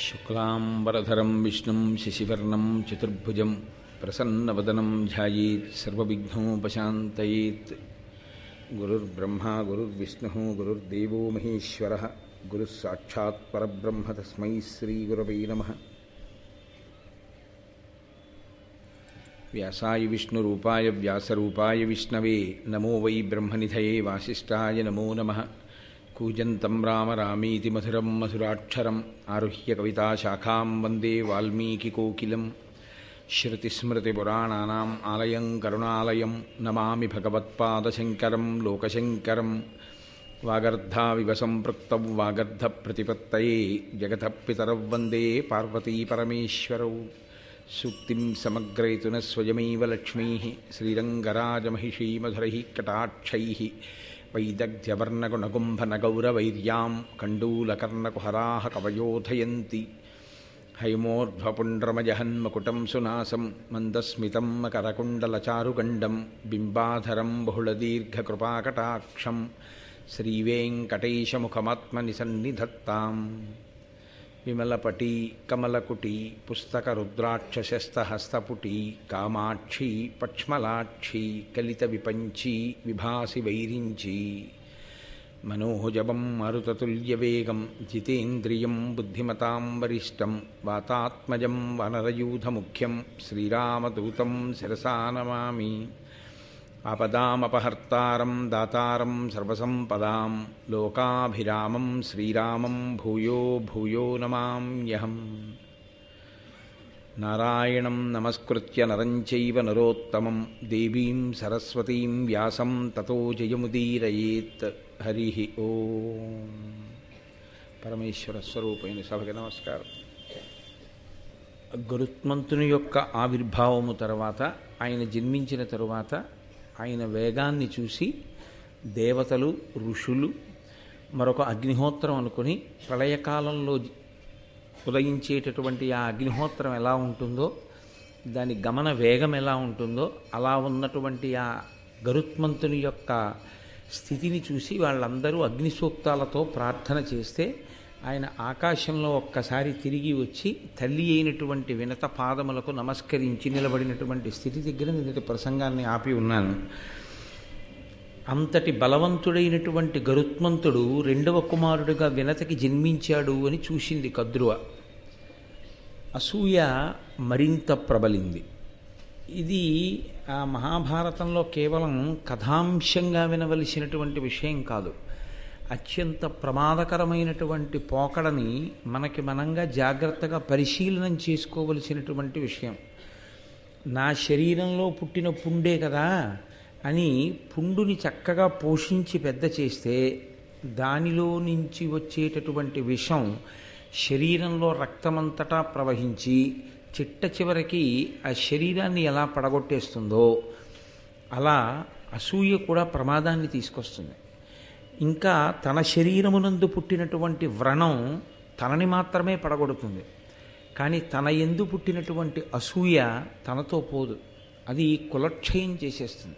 శుక్లాంబరధరం విష్ణుం శశివర్ణం చతుర్భుజం ప్రసన్నవదనం ధ్యాయేత్ సర్వవిఘ్నోపశాంతయేత్. గురుర్బ్రహ్మా గురుర్విష్ణుః గురుర్దేవో మహేశ్వరః గురుః సాక్షాత్ పరబ్రహ్మ తస్మై శ్రీగురవై నమః. వ్యాసాయ విష్ణురూపాయ వ్యాసరూపాయ విష్ణవే నమో వై బ్రహ్మనిధయే వాసిష్ఠాయ నమో నమః. కూజంతం రామ రామీతి మధురం మధురాక్షరం ఆరుహ్య కవితాశాఖాం వందే వాల్మీకికోకిలం. శ్రుతిస్మృతిపురాణానాం ఆలయం కరుణాలయం నమామి భగవత్పాదశంకరం లోకశంకరం. వాగర్ధావివ సంపృక్తౌ వాగర్ధప్రతిపత్తయే జగతః పితరౌ వందే పార్వతీపరమేశ్వరౌ. సూక్తిం సమగ్రయతున స్వయమైవ లక్ష్మీః శ్రీరంగరాజమహిషీమధురైః కటాక్షైః. వైదగ్ధ్యవర్ణగుణగుంభనగౌరవైర్యాం కండూలకర్ణకుహరాः కవయోధయంతి. హైమోర్ధ్వపుండ్రమజహన్మకుటం సునాసం మందస్మితం మకరకుండలచారుగండం బింబాధరం బహుళదీర్ఘకృపాకటాక్షం శ్రీవేంకటేశముఖమాత్మని సన్నిధత్తాం. విమలపటీ కమలకుటీ పుస్తకరుద్రాక్షశస్తహస్తపుటీ కామాక్షీ పక్ష్మలాక్షీ కలితవిపంచీ విభాసి వైరించీ. మనోజవం మరుతతుల్యవేగం జితేంద్రియం బుద్ధిమతాం వరిష్టం వాతాత్మజం వనరయూధముఖ్యం శ్రీరామదూతం శిరసా నమామి. ఆపదామపహర్తారం దాతారం సర్వసంపదాం లోకాభిరామం శ్రీరామం భూయో భూయో నమామ్యహం. నారాయణం నమస్కృత్య నరం చైవ నరోత్తమం దేవీం సరస్వతీం వ్యాసం తతో జయముదీరయేత్. హరి ఓం. పరమేశ్వర స్వరూపైన సభకి నమస్కారం. గరుత్మంతుని యొక్క ఆవిర్భావము తర్వాత, ఆయన జన్మించిన తరువాత ఆయన వేగాన్ని చూసి దేవతలు ఋషులు మరొక అగ్నిహోత్రం అనుకుని ప్రళయకాలంలో ఉదయించేటటువంటి ఆ అగ్నిహోత్రం ఎలా ఉంటుందో, దాని గమన వేగం ఎలా ఉంటుందో, అలా ఉన్నటువంటి ఆ గరుత్మంతుని యొక్క స్థితిని చూసి వాళ్ళందరూ అగ్ని సూక్తాలతో ప్రార్థన చేస్తే ఆయన ఆకాశంలో ఒక్కసారి తిరిగి వచ్చి తల్లి అయినటువంటి వినత పాదములకు నమస్కరించి నిలబడినటువంటి స్థితి దగ్గర నిన్నటి ప్రసంగాన్ని ఆపి ఉన్నాను. అంతటి బలవంతుడైనటువంటి గరుత్మంతుడు రెండవ కుమారుడిగా వినతకి జన్మించాడు అని చూసింది కద్రువ. అసూయ మరింత ప్రబలింది. ఇది ఆ మహాభారతంలో కేవలం కథాంశంగా వినవలసినటువంటి విషయం కాదు. అత్యంత ప్రమాదకరమైనటువంటి పోకడని మనకి మనంగా జాగ్రత్తగా పరిశీలనం చేసుకోవలసినటువంటి విషయం. నా శరీరంలో పుట్టిన పుండే కదా అని పుండుని చక్కగా పోషించి పెద్ద చేస్తే దానిలో నుంచి వచ్చేటటువంటి విషం శరీరంలో రక్తమంతటా ప్రవహించి చిట్ట చివరికి ఆ శరీరాన్ని ఎలా పడగొట్టేస్తుందో అలా అసూయ కూడా ప్రమాదాన్ని తీసుకొస్తుంది. ఇంకా తన శరీరమునందు పుట్టినటువంటి వ్రణం తనని మాత్రమే పడగొడుతుంది, కానీ తన యందు పుట్టినటువంటి అసూయ తనతో పోదు, అది కులక్షయం చేసేస్తుంది.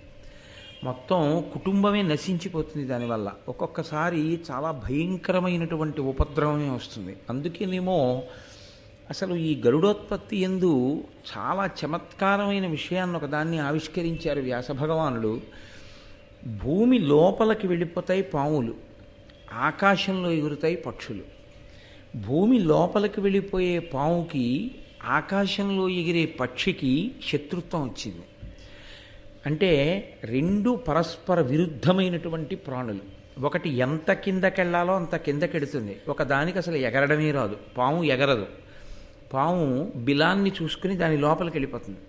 మొత్తం కుటుంబమే నశించిపోతుంది దానివల్ల. ఒక్కొక్కసారి చాలా భయంకరమైనటువంటి ఉపద్రవమే వస్తుంది. అందుకేనేమో అసలు ఈ గరుడోత్పత్తి యందు చాలా చమత్కారమైన విషయాన్ని ఒకదాన్ని ఆవిష్కరించారు వ్యాసభగవానుడు. భూమి లోపలికి వెళ్ళిపోతాయి పాములు, ఆకాశంలో ఎగురుతాయి పక్షులు. భూమి లోపలికి వెళ్ళిపోయే పాముకి ఆకాశంలో ఎగిరే పక్షికి శత్రుత్వం వచ్చింది. అంటే రెండు పరస్పర విరుద్ధమైనటువంటి ప్రాణులు. ఒకటి ఎంత కిందకెళ్లాలో అంత కిందకెడుతుంది, ఒక దానికి అసలు ఎగరడమే రాదు. పాము ఎగరదు, పాము బిలాన్ని చూసుకుని దాని లోపలికి వెళ్ళిపోతుంది.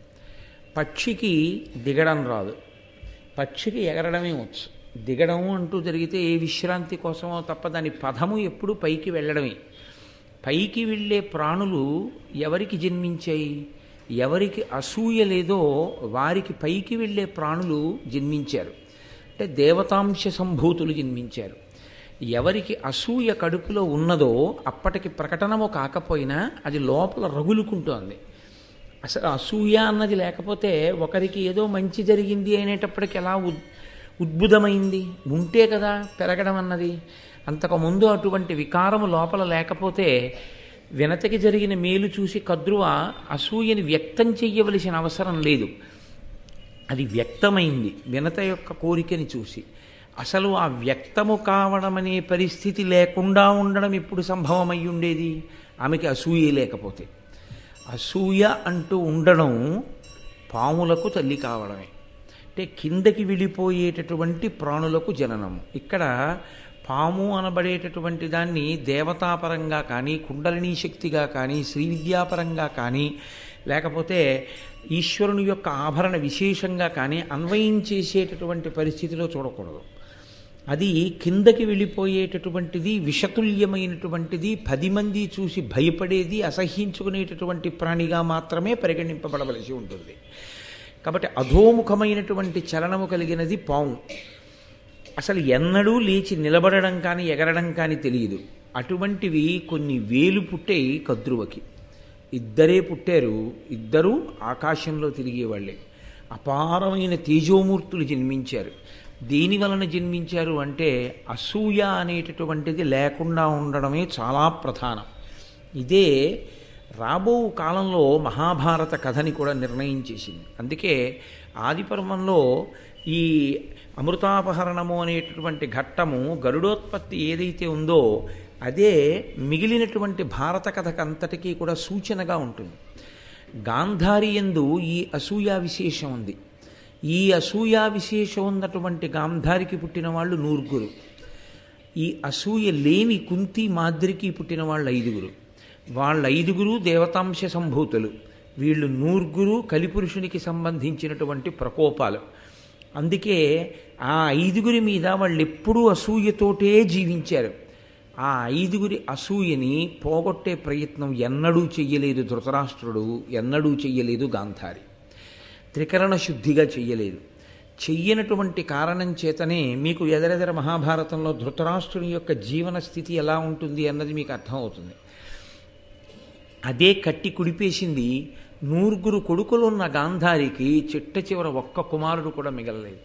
పక్షికి దిగడం రాదు, పక్షికి ఎగరడమే వచ్చు. దిగడం అంటూ జరిగితే ఏ విశ్రాంతి కోసమో తప్ప దాని పదము ఎప్పుడూ పైకి వెళ్ళడమే. పైకి వెళ్ళే ప్రాణులు ఎవరికి జన్మించాయి? ఎవరికి అసూయ లేదో వారికి పైకి వెళ్ళే ప్రాణులు జన్మించారు. అంటే దేవతాంశ సంభూతులు జన్మించారు. ఎవరికి అసూయ కడుపులో ఉన్నదో అప్పటికి ప్రకటనము కాకపోయినా అది లోపల రగులుకుంటోంది. అసలు అసూయ అన్నది లేకపోతే ఒకరికి ఏదో మంచి జరిగింది అనేటప్పటికి ఎలా ఉద్భుతమైంది? ఉంటే కదా పెరగడం అన్నది. అంతకుముందు అటువంటి వికారము లోపల లేకపోతే వినతకి జరిగిన మేలు చూసి కద్రువ అసూయని వ్యక్తం చెయ్యవలసిన అవసరం లేదు. అది వ్యక్తమైంది వినత యొక్క కోరికని చూసి. అసలు ఆ వ్యక్తము కావడం అనే పరిస్థితి లేకుండా ఉండడం ఎప్పుడు సంభవమై ఉండేది? ఆమెకి అసూయ లేకపోతే. అసూయ అంటూ ఉండడం పాములకు తల్లి కావడమే. అంటే కిందకి వెళ్ళిపోయేటటువంటి ప్రాణులకు జననము. ఇక్కడ పాము అనబడేటటువంటి దాన్ని దేవతాపరంగా కానీ, కుండలినీ శక్తిగా కానీ, శ్రీ విద్యాపరంగా కానీ, లేకపోతే ఈశ్వరుని యొక్క ఆభరణ విశేషంగా కానీ అన్వయం చేసేటటువంటి పరిస్థితిలో చూడకూడదు. అది కిందకి వెళ్ళిపోయేటటువంటిది, విషతుల్యమైనటువంటిది, 10 మంది చూసి భయపడేది, అసహ్యించుకునేటటువంటి ప్రాణిగా మాత్రమే పరిగణింపబడవలసి ఉంటుంది. కాబట్టి అధోముఖమైనటువంటి చలనము కలిగినది పాము. అసలు ఎన్నడూ లేచి నిలబడడం కానీ ఎగరడం కానీ తెలియదు. అటువంటివి కొన్ని వేలు పుట్టాయి కద్రువకి. ఇద్దరే పుట్టారు, ఇద్దరూ ఆకాశంలో తిరిగేవాళ్ళే. అపారమైన తేజోమూర్తులు జన్మించారు. దేని వలన జన్మించారు అంటే అసూయ అనేటటువంటిది లేకుండా ఉండడమే చాలా ప్రధానం. ఇదే రాబో కాలంలో మహాభారత కథని కూడా నిర్ణయం చేసింది. అందుకే ఆదిపర్వంలో ఈ అమృతాపహరణము అనేటటువంటి ఘట్టము, గరుడోత్పత్తి ఏదైతే ఉందో అదే మిగిలినటువంటి భారత కథకంతటికీ కూడా సూచనగా ఉంటుంది. గాంధారి యందు ఈ అసూయా విశేషం ఉంది. ఈ అసూయా విశేషం ఉన్నటువంటి గాంధారికి పుట్టిన వాళ్ళు 9. ఈ అసూయ లేని కుంతి మాద్రికి పుట్టిన వాళ్ళు 5. వాళ్ళ 5 దేవతాంశ సంభూతులు. వీళ్ళు 9 కలిపురుషునికి సంబంధించినటువంటి ప్రకోపాలు. అందుకే ఆ 5 మీద వాళ్ళు ఎప్పుడూ అసూయతోటే జీవించారు. ఆ 5 అసూయని పోగొట్టే ప్రయత్నం ఎన్నడూ చెయ్యలేదు ధృతరాష్ట్రుడు, ఎన్నడూ చెయ్యలేదు గాంధారి. త్రికరణ శుద్ధిగా చెయ్యలేదు. చెయ్యనటువంటి కారణం చేతనే మీకు ఎదరెదర మహాభారతంలో ధృతరాష్ట్రుని యొక్క జీవన స్థితి ఎలా ఉంటుంది అన్నది మీకు అర్థమవుతుంది. అదే కట్టి కుడిపేసింది. 9 కొడుకులున్న గాంధారికి చిట్ట చివర ఒక్క కుమారుడు కూడా మిగలలేదు.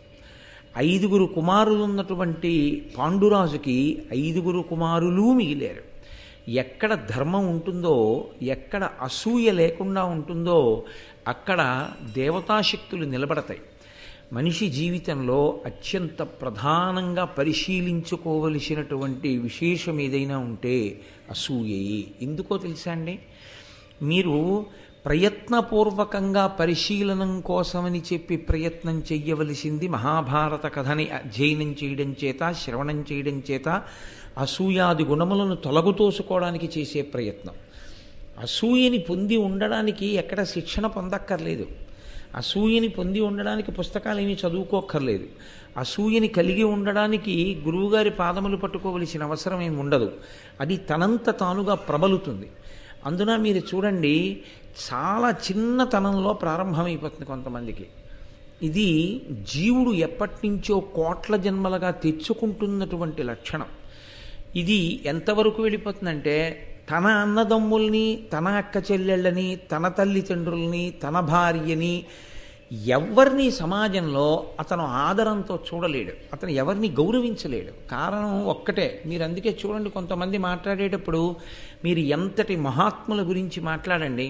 5 కుమారులు ఉన్నటువంటి పాండురాజుకి 5 కుమారులు మిగిలారు. ఎక్కడ ధర్మం ఉంటుందో, ఎక్కడ అసూయ లేకుండా ఉంటుందో అక్కడ దేవతాశక్తులు నిలబడతాయి. మనిషి జీవితంలో అత్యంత ప్రధానంగా పరిశీలించుకోవలసినటువంటి విశేషం ఏదైనా ఉంటే అసూయే. ఎందుకో తెలుసా అండి? మీరు ప్రయత్నపూర్వకంగా పరిశీలనం కోసమని చెప్పి ప్రయత్నం చెయ్యవలసింది మహాభారత కథని అధ్యయనం చేయడం చేత, శ్రవణం చేయడం చేత అసూయాది గుణములను తొలగుతోసుకోవడానికి చేసే ప్రయత్నం. అసూయని పొంది ఉండడానికి ఎక్కడ శిక్షణ పొందక్కర్లేదు. అసూయని పొంది ఉండడానికి పుస్తకాలు ఏమీ చదువుకోక్కర్లేదు. అసూయని కలిగి ఉండడానికి గురువుగారి పాదములు పట్టుకోవలసిన అవసరం ఏమి ఉండదు. అది తనంత తానుగా ప్రబలుతుంది. అందున మీరు చూడండి, చాలా చిన్నతనంలో ప్రారంభమైపోతుంది కొంతమందికి. ఇది జీవుడు ఎప్పటి నుంచో కోట్ల జన్మలుగా తెచ్చుకుంటున్నటువంటి లక్షణం. ఇది ఎంతవరకు వెళ్ళిపోతుందంటే తన అన్నదమ్ముల్ని, తన అక్క చెల్లెళ్ళని, తన తల్లిదండ్రుల్ని, తన భార్యని ఎవరిని సమాజంలో అతను ఆదరంతో చూడలేడు. అతను ఎవరిని గౌరవించలేడు. కారణం ఒక్కటే. మీరు అందుకే చూడండి, కొంతమంది మాట్లాడేటప్పుడు మీరు ఎంతటి మహాత్ముల గురించి మాట్లాడండి,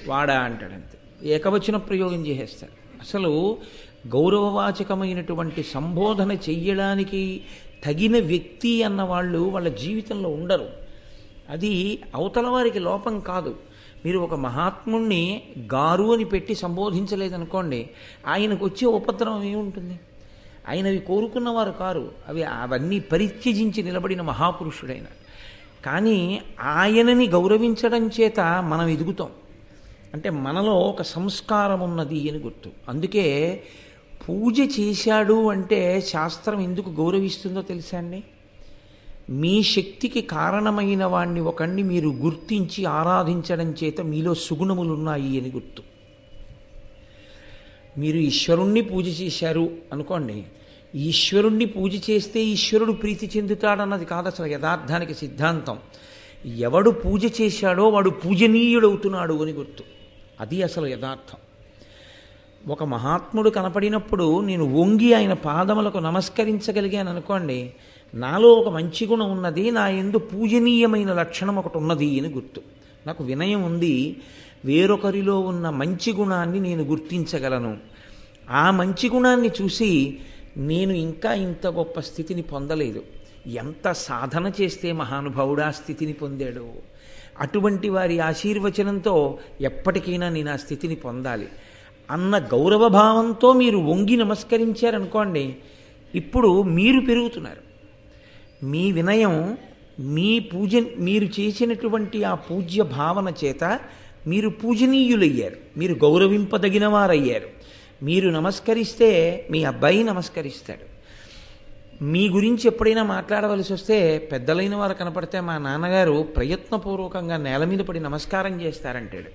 వాడా అంటాడంతే, ఏకవచన ప్రయోగం చేసేస్తారు. అసలు గౌరవవాచకమైనటువంటి సంబోధన చెయ్యడానికి తగిన వ్యక్తి అన్నవాళ్ళు వాళ్ళ జీవితంలో ఉండరు. అది అవతల వారికి లోపం కాదు. మీరు ఒక మహాత్ముణ్ణి గారు అని పెట్టి సంబోధించలేదనుకోండి, ఆయనకు వచ్చే ఉపద్రవం ఏముంటుంది? ఆయనవి కోరుకున్నవారు కారు, అవన్నీ పరిత్యజించి నిలబడిన మహాపురుషుడైన. కానీ ఆయనని గౌరవించడం చేత మనం ఎదుగుతాం. అంటే మనలో ఒక సంస్కారం ఉన్నది అని గుర్తు. అందుకే పూజ చేశాడు అంటే శాస్త్రం ఎందుకు గౌరవిస్తుందో తెలుసా అండి? మీ శక్తికి కారణమైన వాణ్ణి ఒకణ్ణి మీరు గుర్తించి ఆరాధించడం చేత మీలో సుగుణములు ఉన్నాయి అని గుర్తు. మీరు ఈశ్వరుణ్ణి పూజ చేశారు అనుకోండి, ఈశ్వరుణ్ణి పూజ చేస్తే ఈశ్వరుడు ప్రీతి చెందుతాడన్నది కాదు అసలు యథార్థానికి సిద్ధాంతం. ఎవడు పూజ చేశాడో వాడు పూజనీయుడవుతున్నాడు అని గుర్తు. అది అసలు యథార్థం. ఒక మహాత్ముడు కనపడినప్పుడు నేను వంగి ఆయన పాదములకు నమస్కరించగలిగాను అనుకోండి, నాలో ఒక మంచి గుణం ఉన్నది, నా యందు పూజనీయమైన లక్షణం ఒకటి ఉన్నది అని గుర్తు. నాకు వినయం ఉంది, వేరొకరిలో ఉన్న మంచి గుణాన్ని నేను గుర్తించగలను. ఆ మంచి గుణాన్ని చూసి నేను ఇంకా ఇంత గొప్ప స్థితిని పొందలేదు, ఎంత సాధన చేస్తే మహానుభావుడు ఆ స్థితిని పొందాడు, అటువంటి వారి ఆశీర్వచనంతో ఎప్పటికైనా నేను ఆ స్థితిని పొందాలి అన్న గౌరవభావంతో మీరు వంగి నమస్కరించారనుకోండి, ఇప్పుడు మీరు పెరుగుతున్నారు. మీ వినయం, మీ పూజ, మీరు చేసినటువంటి ఆ పూజ్య భావన చేత మీరు పూజనీయులయ్యారు, మీరు గౌరవింపదగిన వారయ్యారు. మీరు నమస్కరిస్తే మీ అబ్బాయి నమస్కరిస్తాడు. మీ గురించి ఎప్పుడైనా మాట్లాడవలసి వస్తే పెద్దలైన వారు కనపడితే మా నాన్నగారు ప్రయత్నపూర్వకంగా నేల మీద పడి నమస్కారం చేస్తారంటాడు.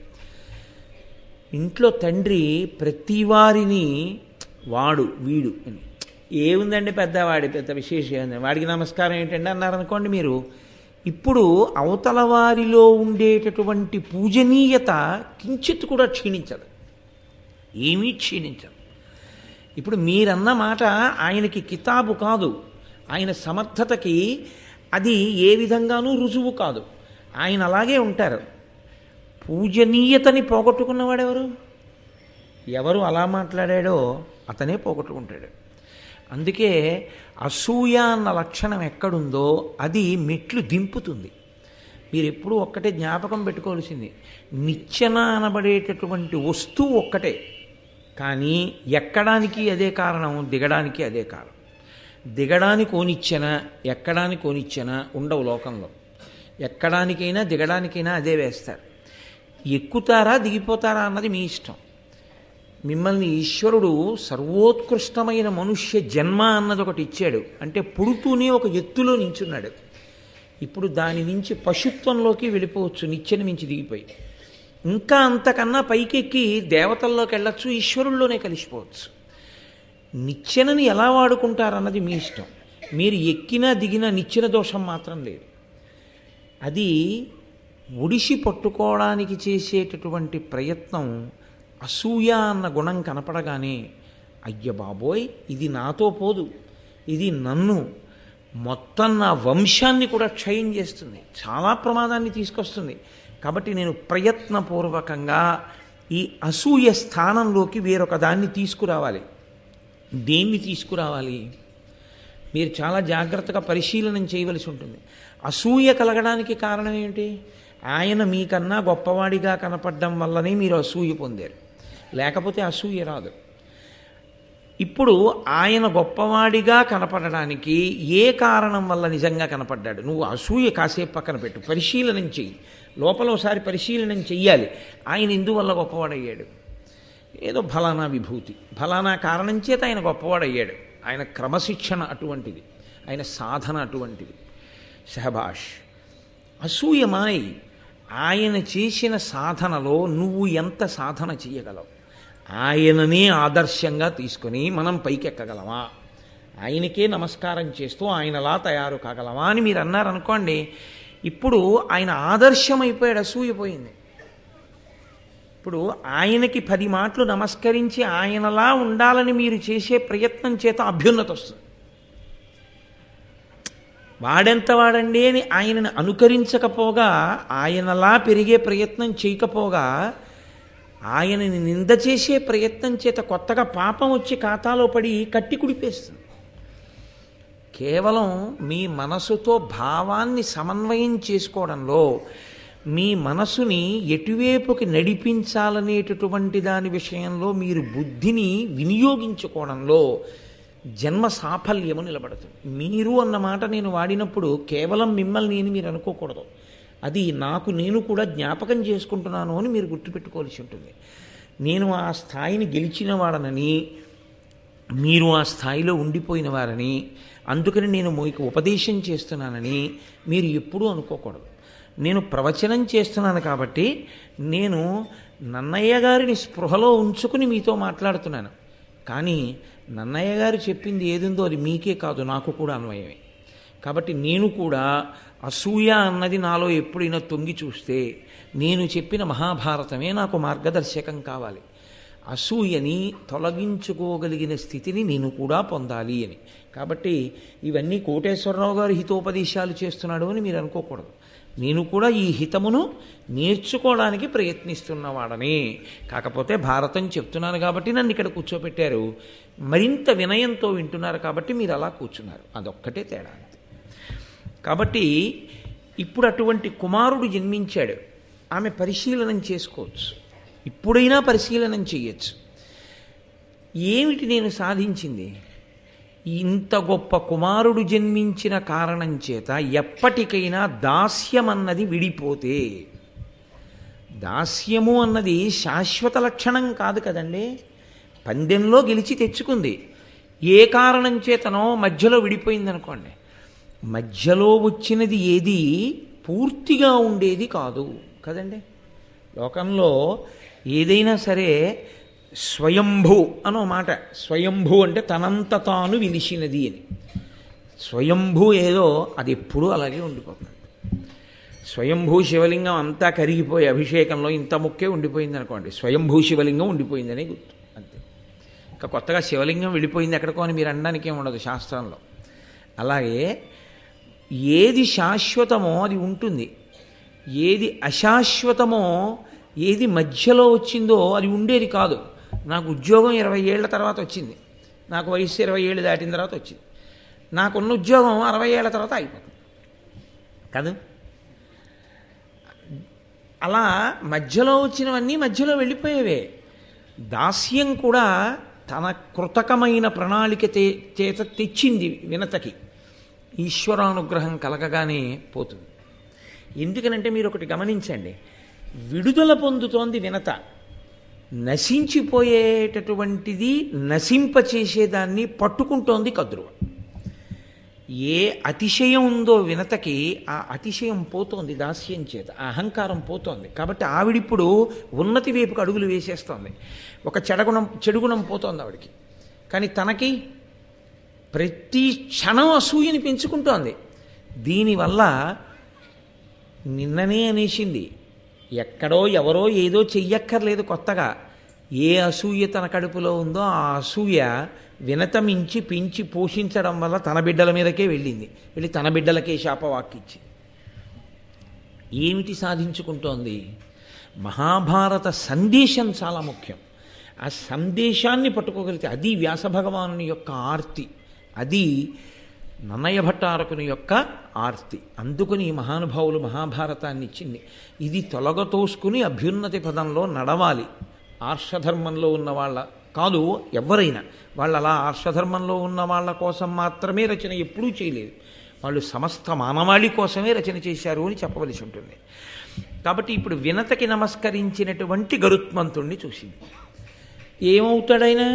ఇంట్లో తండ్రి ప్రతి వారిని వాడు వీడు అని, ఏముందండి పెద్దవాడి పెద్ద విశేషం, వాడికి నమస్కారం ఏంటండి అన్నారనుకోండి మీరు, ఇప్పుడు అవతల వారిలో ఉండేటటువంటి పూజనీయత కించిత్ కూడా క్షీణించదు, ఏమీ క్షీణించదు. ఇప్పుడు మీరన్న మాట ఆయనకి కితాబు కాదు, ఆయన సమర్థతకి అది ఏ విధంగానూ రుజువు కాదు. ఆయన అలాగే ఉంటారు. పూజనీయతని పోగొట్టుకున్నవాడెవరు? ఎవరు అలా మాట్లాడాడో అతనే పోగొట్టుకుంటాడు. అందుకే అసూయ అన్న లక్షణం ఎక్కడుందో అది మెట్లు దింపుతుంది. మీరు ఎప్పుడూ ఒక్కటే జ్ఞాపకం పెట్టుకోవాల్సింది, నిచ్చెన అనబడేటటువంటి వస్తువు ఒక్కటే, కానీ ఎక్కడానికి అదే కారణం, దిగడానికి అదే కారణం. దిగడానికి ఓనిచ్చెన, ఎక్కడానికి ఓనిచ్చెన ఉండవు లోకంలో. ఎక్కడానికైనా దిగడానికైనా అదే వేస్తారు. ఎక్కుతారా దిగిపోతారా అన్నది మీ ఇష్టం. మిమ్మల్ని ఈశ్వరుడు సర్వోత్కృష్టమైన మనుష్య జన్మ అన్నది ఒకటి ఇచ్చాడు, అంటే పుడుతూనే ఒక ఎత్తులో నించున్నాడు. ఇప్పుడు దాని నుంచి పశుత్వంలోకి వెళ్ళిపోవచ్చు, నిచ్చెన మించి దిగిపోయి. ఇంకా అంతకన్నా పైకెక్కి దేవతల్లోకి వెళ్ళచ్చు, ఈశ్వరుల్లోనే కలిసిపోవచ్చు. నిచ్చెనని ఎలా వాడుకుంటారన్నది మీ ఇష్టం. మీరు ఎక్కినా దిగినా నిచ్చెన దోషం మాత్రం లేదు. అది ఒడిసి పట్టుకోవడానికి చేసేటటువంటి ప్రయత్నం. అసూయ అన్న గుణం కనపడగానే అయ్య బాబోయ్ ఇది నాతో పోదు, ఇది నన్ను మొత్తం నా వంశాన్ని కూడా క్షయం చేస్తుంది, చాలా ప్రమాదాన్ని తీసుకొస్తుంది. కాబట్టి నేను ప్రయత్నపూర్వకంగా ఈ అసూయ స్థానంలోకి వేరొక దాన్ని తీసుకురావాలి. దేన్ని తీసుకురావాలి? మీరు చాలా జాగ్రత్తగా పరిశీలన చేయవలసి ఉంటుంది. అసూయ కలగడానికి కారణం ఏమిటి? ఆయన మీకన్నా గొప్పవాడిగా కనపడడం వల్లనే మీరు అసూయ పొందారు, లేకపోతే అసూయ రాదు. ఇప్పుడు ఆయన గొప్పవాడిగా కనపడడానికి ఏ కారణం వల్ల నిజంగా కనపడ్డాడు? నువ్వు అసూయ కాసేపు పక్కన పెట్టు, పరిశీలనం చెయ్యి, లోపల ఒకసారి పరిశీలనం చెయ్యాలి. ఆయన ఎందువల్ల గొప్పవాడయ్యాడు? ఏదో ఫలానా విభూతి, ఫలానా కారణం చేత ఆయన గొప్పవాడయ్యాడు. ఆయన క్రమశిక్షణ అటువంటిది, ఆయన సాధన అటువంటిది. శహబాష్. అసూయమాయి ఆయన చేసిన సాధనలో నువ్వు ఎంత సాధన చేయగలవు? ఆయననే ఆదర్శంగా తీసుకొని మనం పైకెక్కగలమా? ఆయనకే నమస్కారం చేస్తూ ఆయనలా తయారు కాగలమా అని మీరు అన్నారనుకోండి, ఇప్పుడు ఆయన ఆదర్శం అయిపోయాడు, అసూయపోయింది. ఇప్పుడు ఆయనకి 10 మాటలు నమస్కరించి ఆయనలా ఉండాలని మీరు చేసే ప్రయత్నం చేత అభ్యున్నత వస్తుంది. వాడెంత వాడండి అని ఆయనను అనుకరించకపోగా, ఆయనలా పెరిగే ప్రయత్నం చేయకపోగా, ఆయనని నింద చేసే ప్రయత్నం చేత కొత్తగా పాపం వచ్చి ఖాతాలో పడి కట్టి కుడిపేస్తుంది. కేవలం మీ మనసుతో భావాన్ని సమన్వయం చేసుకోవడంలో, మీ మనసుని ఎటువైపుకి నడిపించాలనేటటువంటి దాని విషయంలో మీరు బుద్ధిని వినియోగించుకోవడంలో జన్మ సాఫల్యము నిలబడుతుంది. మీరు అన్న మాట నేను వాడినప్పుడు కేవలం మిమ్మల్ని అని మీరు అనుకోకూడదు, అది నాకు నేను కూడా జ్ఞాపకం చేసుకుంటున్నాను అని మీరు గుర్తుపెట్టుకోవాల్సి ఉంటుంది. నేను ఆ స్థాయిని గెలిచిన వాడనని, మీరు ఆ స్థాయిలో ఉండిపోయిన వారని, అందుకని నేను మీకు ఉపదేశం చేస్తున్నానని మీరు ఎప్పుడూ అనుకోకూడదు. నేను ప్రవచనం చేస్తున్నాను కాబట్టి నేను నన్నయ్య గారిని స్పృహలో ఉంచుకుని మీతో మాట్లాడుతున్నాను. కానీ నన్నయ్య గారు చెప్పింది ఏదుందో అది మీకే కాదు, నాకు కూడా అన్వయమే. కాబట్టి నేను కూడా అసూయ అన్నది నాలో ఎప్పుడైనా తొంగి చూస్తే నేను చెప్పిన మహాభారతమే నాకు మార్గదర్శకం కావాలి. అసూయని తొలగించుకోగలిగిన స్థితిని నేను కూడా పొందాలి అని. కాబట్టి ఇవన్నీ కోటేశ్వరరావు గారు హితోపదేశాలు చేస్తున్నాడు అని మీరు అనుకోకూడదు. నేను కూడా ఈ హితమును నేర్చుకోవడానికి ప్రయత్నిస్తున్నవాడని. కాకపోతే భారతం చెప్తున్నాను కాబట్టి నన్ను ఇక్కడ కూర్చోపెట్టారు, మరింత వినయంతో వింటున్నారు కాబట్టి మీరు అలా కూర్చున్నారు, అదొక్కటే తేడా అంతే. కాబట్టి ఇప్పుడు అటువంటి కుమారుడు జన్మించాడు, ఆమె పరిశీలనం చేసుకోవచ్చు, ఇప్పుడైనా పరిశీలనం చేయొచ్చు. ఏమిటి నేను సాధించింది? ఇంత గొప్ప కుమారుడు జన్మించిన కారణం చేత ఎప్పటికైనా దాస్యమన్నది విడిపోతే, దాస్యము అన్నది శాశ్వత లక్షణం కాదు కదండి. పందెంలో గెలిచి తెచ్చుకుంది, ఏ కారణం చేతనో మధ్యలో విడిపోయిందనుకోండి, మధ్యలో వచ్చినది ఏది పూర్తిగా ఉండేది కాదు కదండి. లోకంలో ఏదైనా సరే స్వయంభూ అనో మాట, స్వయంభూ అంటే తనంత తాను విలిసినది అని. స్వయంభూ ఏదో అది ఎప్పుడూ అలాగే ఉండిపోతుంది. స్వయంభూ శివలింగం అంతా కరిగిపోయి అభిషేకంలో ఇంత ముక్కే ఉండిపోయింది అనుకోండి, స్వయంభూ శివలింగం ఉండిపోయిందని గుర్తు అంతే. ఇంకా కొత్తగా శివలింగం వెళ్ళిపోయింది ఎక్కడికో అని మీరు అనడానికి ఏమి ఉండదు శాస్త్రంలో. అలాగే ఏది శాశ్వతమో అది ఉంటుంది, ఏది అశాశ్వతమో ఏది మధ్యలో వచ్చిందో అది ఉండేది కాదు. నాకు ఉద్యోగం 20 ఏళ్ల తర్వాత వచ్చింది, నాకు వయసు 20 ఏళ్ళు దాటిన తర్వాత వచ్చింది, నాకున్న ఉద్యోగం 60 ఏళ్ల తర్వాత అయిపోతుంది కాదు. అలా మధ్యలో వచ్చినవన్నీ మధ్యలో వెళ్ళిపోయేవే. దాస్యం కూడా తన కృతకమైన ప్రణాళిక చేత తెచ్చింది వినతకి, ఈశ్వరానుగ్రహం కలగగానే పోతుంది. ఎందుకనంటే మీరు ఒకటి గమనించండి, విడుదల పొందుతోంది వినత, నశించిపోయేటటువంటిది నశింపచేసేదాన్ని పట్టుకుంటోంది కద్రువ. ఏ అతిశయం ఉందో వినతకి ఆ అతిశయం పోతోంది దాస్యం చేత, ఆ అహంకారం పోతోంది. కాబట్టి ఆవిడిప్పుడు ఉన్నతి వైపుకు అడుగులు వేసేస్తోంది. ఒక చెడుగుణం పోతోంది ఆవిడికి, కానీ తనకి ప్రతి క్షణం అసూయని పెంచుకుంటోంది. దీనివల్ల నిన్ననే అనేసింది, ఎక్కడో ఎవరో ఏదో చెయ్యక్కర్లేదు కొత్తగా. ఏ అసూయ తన కడుపులో ఉందో ఆ అసూయ వినతమించి పెంచి పోషించడం వల్ల తన బిడ్డల మీదకే వెళ్ళింది, వెళ్ళి తన బిడ్డలకే శాపవాక్కిచ్చి ఏమిటి సాధించుకుంటోంది? మహాభారత సందేశం చాలా ముఖ్యం. ఆ సందేశాన్ని పట్టుకోగలిగితే అది వ్యాసభగవానుని యొక్క ఆర్తి, అది నన్నయ భట్టారకుని యొక్క ఆర్తి. అందుకుని మహానుభావులు మహాభారతాన్ని ఇచ్చింది. ఇది తొలగతోసుకుని అభ్యున్నతి పదంలో నడవాలి. ఆర్షధర్మంలో ఉన్న వాళ్ళ కాదు ఎవరైనా, వాళ్ళు అలా ఆర్షధర్మంలో ఉన్న వాళ్ళ కోసం మాత్రమే రచన ఎప్పుడూ చేయలేదు, వాళ్ళు సమస్త మానవాళి కోసమే రచన చేశారు అని చెప్పవలసి ఉంటుంది. కాబట్టి ఇప్పుడు వినతకి నమస్కరించినటువంటి గరుత్మంతుణ్ణి చూసింది. ఏమవుతాడైనా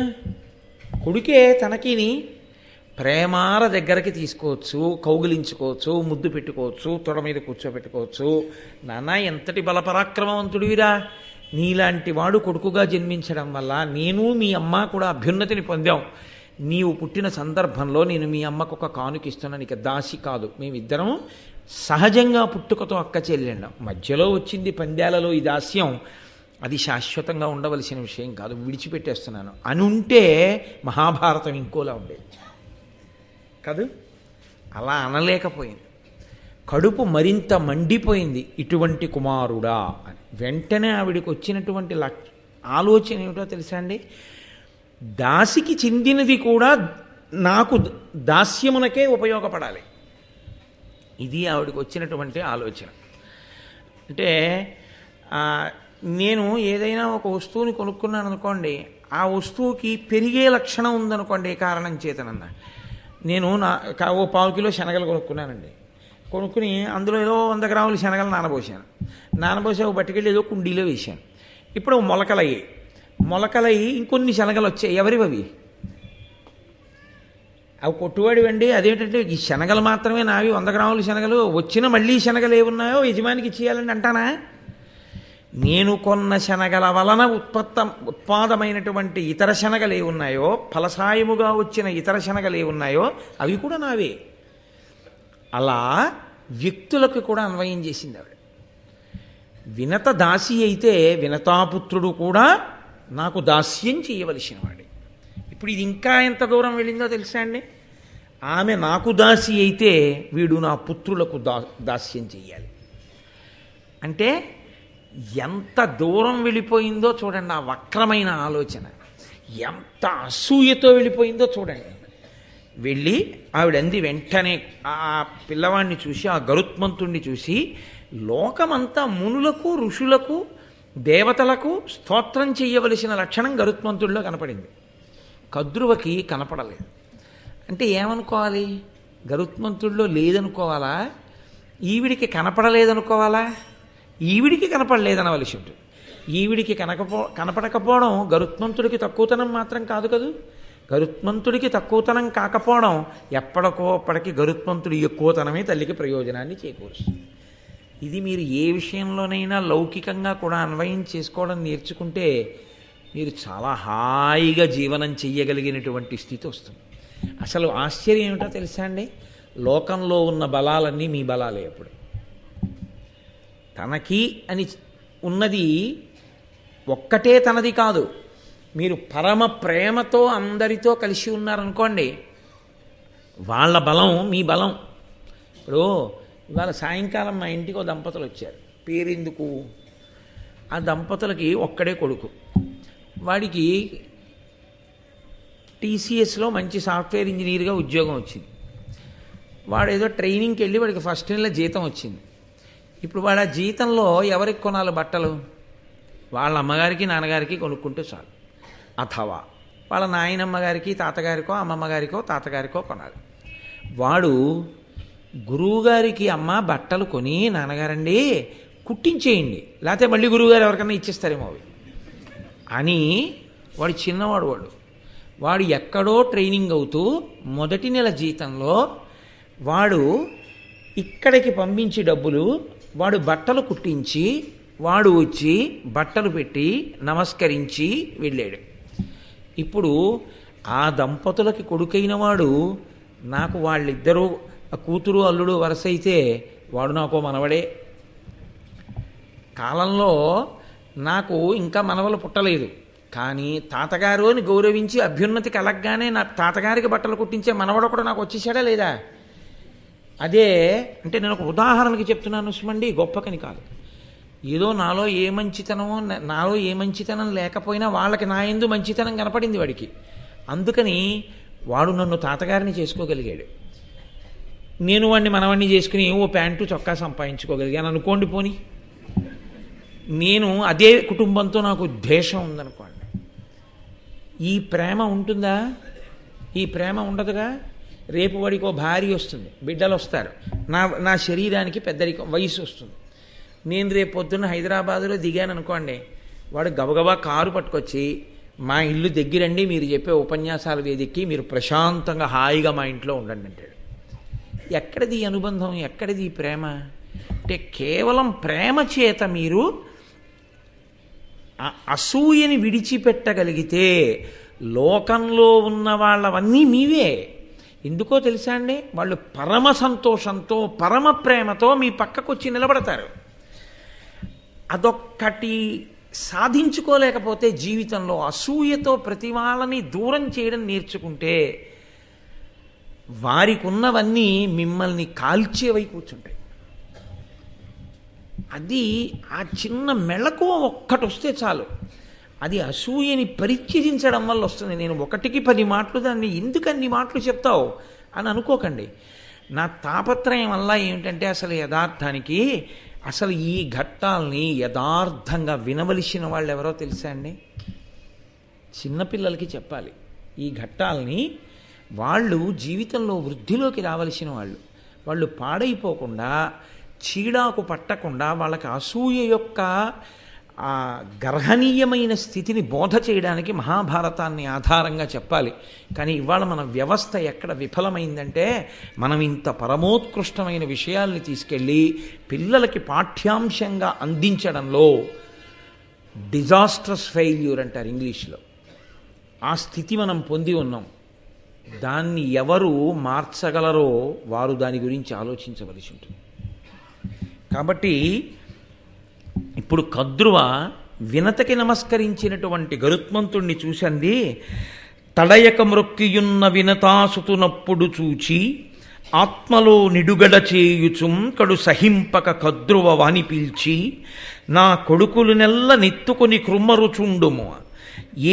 కొడుకే తనకిని ప్రేమార దగ్గరికి తీసుకోవచ్చు, కౌగిలించుకోవచ్చు, ముద్దు పెట్టుకోవచ్చు, తొడ మీద కూర్చోబెట్టుకోవచ్చు. నాన్న ఎంతటి బలపరాక్రమవంతుడివిరా, నీలాంటి వాడు కొడుకుగా జన్మించడం వల్ల నేను మీ అమ్మ కూడా అభ్యున్నతిని పొందాం. నీవు పుట్టిన సందర్భంలో నేను మీ అమ్మకు ఒక కానుకిస్తున్నాను, ఇక దాసి కాదు, మేమిద్దరం సహజంగా పుట్టుకతో అక్క చెల్లెండం. మధ్యలో వచ్చింది పందేలలో ఈ దాస్యం, అది శాశ్వతంగా ఉండవలసిన విషయం కాదు, విడిచిపెట్టేస్తున్నాను అని ఉంటే మహాభారతం ఇంకోలా ఉండేది కాదు. అలా అనలేకపోయింది, కడుపు మరింత మండిపోయింది, ఇటువంటి కుమారుడా అని. వెంటనే ఆవిడికి వచ్చినటువంటి ఆలోచన ఏమిటో తెలుసా అండి, దాసికి చెందినది కూడా నాకు దాస్యమునకే ఉపయోగపడాలి. ఇది ఆవిడికి వచ్చినటువంటి ఆలోచన. అంటే నేను ఏదైనా ఒక వస్తువుని కొనుక్కున్నాను అనుకోండి, ఆ వస్తువుకి పెరిగే లక్షణం ఉందనుకోండి, ఏ కారణం చేతనన్నా. నేను ఓ 1/4 కిలో శనగలు కొనుక్కున్నానండి, కొనుక్కుని అందులో ఏదో 100 గ్రాముల శనగలు నానబోసాను, ఓ పట్టుకెళ్ళి ఏదో కుండీలో వేశాను. ఇప్పుడు మొలకలయ్యి ఇంకొన్ని శనగలు వచ్చాయి. ఎవరివి అవి? అవి కొట్టువాడివండి. అదేంటంటే ఈ శనగలు మాత్రమే నావి, 100 గ్రాముల శనగలు వచ్చిన మళ్ళీ శనగలు ఏమున్నాయో యజమానికి ఇచ్చేయాలండి అంటానా? నేను కొన్న శనగల వలన ఉత్పాదమైనటువంటి ఇతర శనగలు ఏమున్నాయో, ఫలసాయముగా వచ్చిన ఇతర శనగలు ఏమున్నాయో అవి కూడా నావే. అలా వ్యక్తులకు కూడా అన్వయం చేసింది ఆవిడ. వినత దాసి అయితే వినతాపుత్రుడు కూడా నాకు దాస్యం చేయవలసిన వాడే. ఇప్పుడు ఇది ఇంకా ఎంత దూరం వెళ్ళిందో తెలుసా అండి? ఆమె నాకు దాసి అయితే వీడు నా పుత్రులకు దాస్యం చెయ్యాలి అంటే ఎంత దూరం వెళ్ళిపోయిందో చూడండి. ఆ వక్రమైన ఆలోచన ఎంత అసూయతో వెళ్ళిపోయిందో చూడండి. వెళ్ళి ఆవిడంది వెంటనే ఆ పిల్లవాడిని చూసి, ఆ గరుత్మంతుణ్ణి చూసి, లోకమంతా మునులకు ఋషులకు దేవతలకు స్తోత్రం చేయవలసిన లక్షణం గరుత్మంతుడిలో కనపడింది. కద్రువకి కనపడలేదు. అంటే ఏమనుకోవాలి? గరుత్మంతుడిలో లేదనుకోవాలా? ఈవిడికి కనపడలేదనుకోవాలా? ఈవిడికి కనపడలేదనవలసి ఉంటుంది. ఈవిడికి కనపడకపోవడం గరుత్మంతుడికి తక్కువతనం మాత్రం కాదు కదూ. గరుత్మంతుడికి తక్కువతనం కాకపోవడం ఎప్పటికోప్పటికి గరుత్మంతుడి ఎక్కువతనమే తల్లికి ప్రయోజనాన్ని చేకూరుస్తుంది. ఇది మీరు ఏ విషయంలోనైనా లౌకికంగా కూడా అన్వయం చేసుకోవడం నేర్చుకుంటే మీరు చాలా హాయిగా జీవనం చెయ్యగలిగినటువంటి స్థితి వస్తుంది. అసలు ఆశ్చర్యం ఏమిటో తెలుసా అండి? లోకంలో ఉన్న బలాలన్నీ మీ బలాలే. ఎప్పుడు తనకి అని ఉన్నది ఒక్కటే తనది కాదు. మీరు పరమ ప్రేమతో అందరితో కలిసి ఉన్నారనుకోండి, వాళ్ళ బలం మీ బలం. ఇప్పుడు ఇవాళ సాయంకాలం మా ఇంటికి ఓ దంపతులు వచ్చారు. పేరెందుకు? ఆ దంపతులకి ఒక్కడే కొడుకు. వాడికి టీసీఎస్లో మంచి సాఫ్ట్వేర్ ఇంజనీర్గా ఉద్యోగం వచ్చింది. వాడు ఏదో ట్రైనింగ్కి వెళ్ళి వాడికి ఫస్ట్ నెల జీతం వచ్చింది. ఇప్పుడు వాడు ఆ జీతంలో ఎవరికి కొనాలి బట్టలు? వాళ్ళ అమ్మగారికి నాన్నగారికి కొనుక్కుంటే చాలు. అథవా వాళ్ళ నాయనమ్మ గారికి తాతగారికో అమ్మమ్మ గారికో తాతగారికో కొనాలి. వాడు గురువుగారికి అమ్మ బట్టలు కొని, నాన్నగారండి కుట్టించేయండి, లేకపోతే మళ్ళీ గురువుగారు ఎవరికన్నా ఇచ్చేస్తారేమో అవి అని. వాడు చిన్నవాడు. వాడు ఎక్కడో ట్రైనింగ్ అవుతూ మొదటి నెల జీతంలో వాడు ఇక్కడికి పంపించి డబ్బులు వాడు బట్టలు కుట్టించి వాడు వచ్చి బట్టలు పెట్టి నమస్కరించి వెళ్ళాడు. ఇప్పుడు ఆ దంపతులకి కొడుకైన వాడు నాకు వాళ్ళిద్దరూ కూతురు అల్లుడు వరుస అయితే వాడు నాకు మనవడే. కాలంలో నాకు ఇంకా మనవలు పుట్టలేదు, కానీ తాతగారు అని గౌరవించి అభ్యున్నతి కలగగానే నా తాతగారికి బట్టలు కుట్టించే మనవడు కూడా నాకు వచ్చేసాడా లేదా? అదే అంటే నేను ఒక ఉదాహరణకి చెప్తున్నాను సుమండి, గొప్పకని కాదు. ఏదో నాలో ఏ మంచితనం లేకపోయినా వాళ్ళకి నా యందు మంచితనం కనపడింది వాడికి. అందుకని వాడు నన్ను తాతగారిని చేసుకోగలిగాడు. నేను వాడిని మనవాడిని చేసుకుని ఓ ప్యాంటు చొక్కా సంపాదించుకోగలిగాను అనుకోండి. పోని నేను అదే కుటుంబంతో నాకు ద్వేషం ఉందనుకోండి, ఈ ప్రేమ ఉంటుందా? ఈ ప్రేమ ఉండదుగా. రేపు వాడికి ఓ భార్య వస్తుంది, బిడ్డలు వస్తారు, నా శరీరానికి పెద్దరికం వయసు వస్తుంది. నేను రేపు పొద్దున్న హైదరాబాదులో దిగాను అనుకోండి, వాడు గబగబా కారు పట్టుకొచ్చి మా ఇల్లు దగ్గరండి, మీరు చెప్పే ఉపన్యాసాల వేదికకి మీరు ప్రశాంతంగా హాయిగా మా ఇంట్లో ఉండండి అంటాడు. ఎక్కడిది అనుబంధం? ఎక్కడిది ప్రేమ? అంటే కేవలం ప్రేమ చేత మీరు అసూయని విడిచిపెట్టగలిగితే లోకంలో ఉన్న వాళ్ళవన్నీ మీవే. ఎందుకో తెలుసా అండి? వాళ్ళు పరమ సంతోషంతో పరమ ప్రేమతో మీ పక్కకు వచ్చి నిలబడతారు. అదొక్కటి సాధించుకోలేకపోతే జీవితంలో అసూయతో ప్రతి వాళ్ళని దూరం చేయడం నేర్చుకుంటే వారికి ఉన్నవన్నీ మిమ్మల్ని కాల్చేవై కూర్చుంటాయి. అది ఆ చిన్న మెళకువ ఒక్కటి వస్తే చాలు. అది అసూయని పరిత్యజించడం వల్ల వస్తుంది. నేను 1కి 10 మాటలు దాన్ని ఎందుకు అన్ని మాటలు చెప్తావు అని అనుకోకండి. నా తాపత్రయం వల్ల ఏమిటంటే అసలు యథార్థానికి అసలు ఈ ఘట్టాల్ని యథార్థంగా వినవలసిన వాళ్ళు ఎవరో తెలుసా అండి? చిన్నపిల్లలకి చెప్పాలి ఈ ఘట్టాల్ని. వాళ్ళు జీవితంలో వృద్ధిలోకి రావలసిన వాళ్ళు పాడైపోకుండా, చీడాకు పట్టకుండా, వాళ్ళకి అసూయ యొక్క ఆ గర్హనీయమైన స్థితిని బోధ చేయడానికి మహాభారతాన్ని ఆధారంగా చెప్పాలి. కానీ ఇవాళ మన వ్యవస్థ ఎక్కడ విఫలమైందంటే, మనం ఇంత పరమోత్కృష్టమైన విషయాల్ని తీసుకెళ్ళి పిల్లలకి పాఠ్యాంశంగా అందించడంలో డిజాస్ట్రస్ ఫెయిల్యూర్ అంటారు ఇంగ్లీష్లో. ఆ స్థితి మనం పొంది ఉన్నాం. దాన్ని ఎవరు మార్చగలరో వారు దాని గురించి ఆలోచించవలసి ఉంటుంది. కాబట్టి ఇప్పుడు కద్రువ వినతకి నమస్కరించినటువంటి గరుత్మంతుణ్ణి చూసంది, తడయక మ్రొక్కియున్న వినతాసుతునప్పుడు చూచి ఆత్మలో నిడుగడ చేయుచుం కడు సహింపక కద్రువ వాని పిల్చి నా కొడుకులు నెల్ల నెత్తుకొని కృమ్మరుచుండుము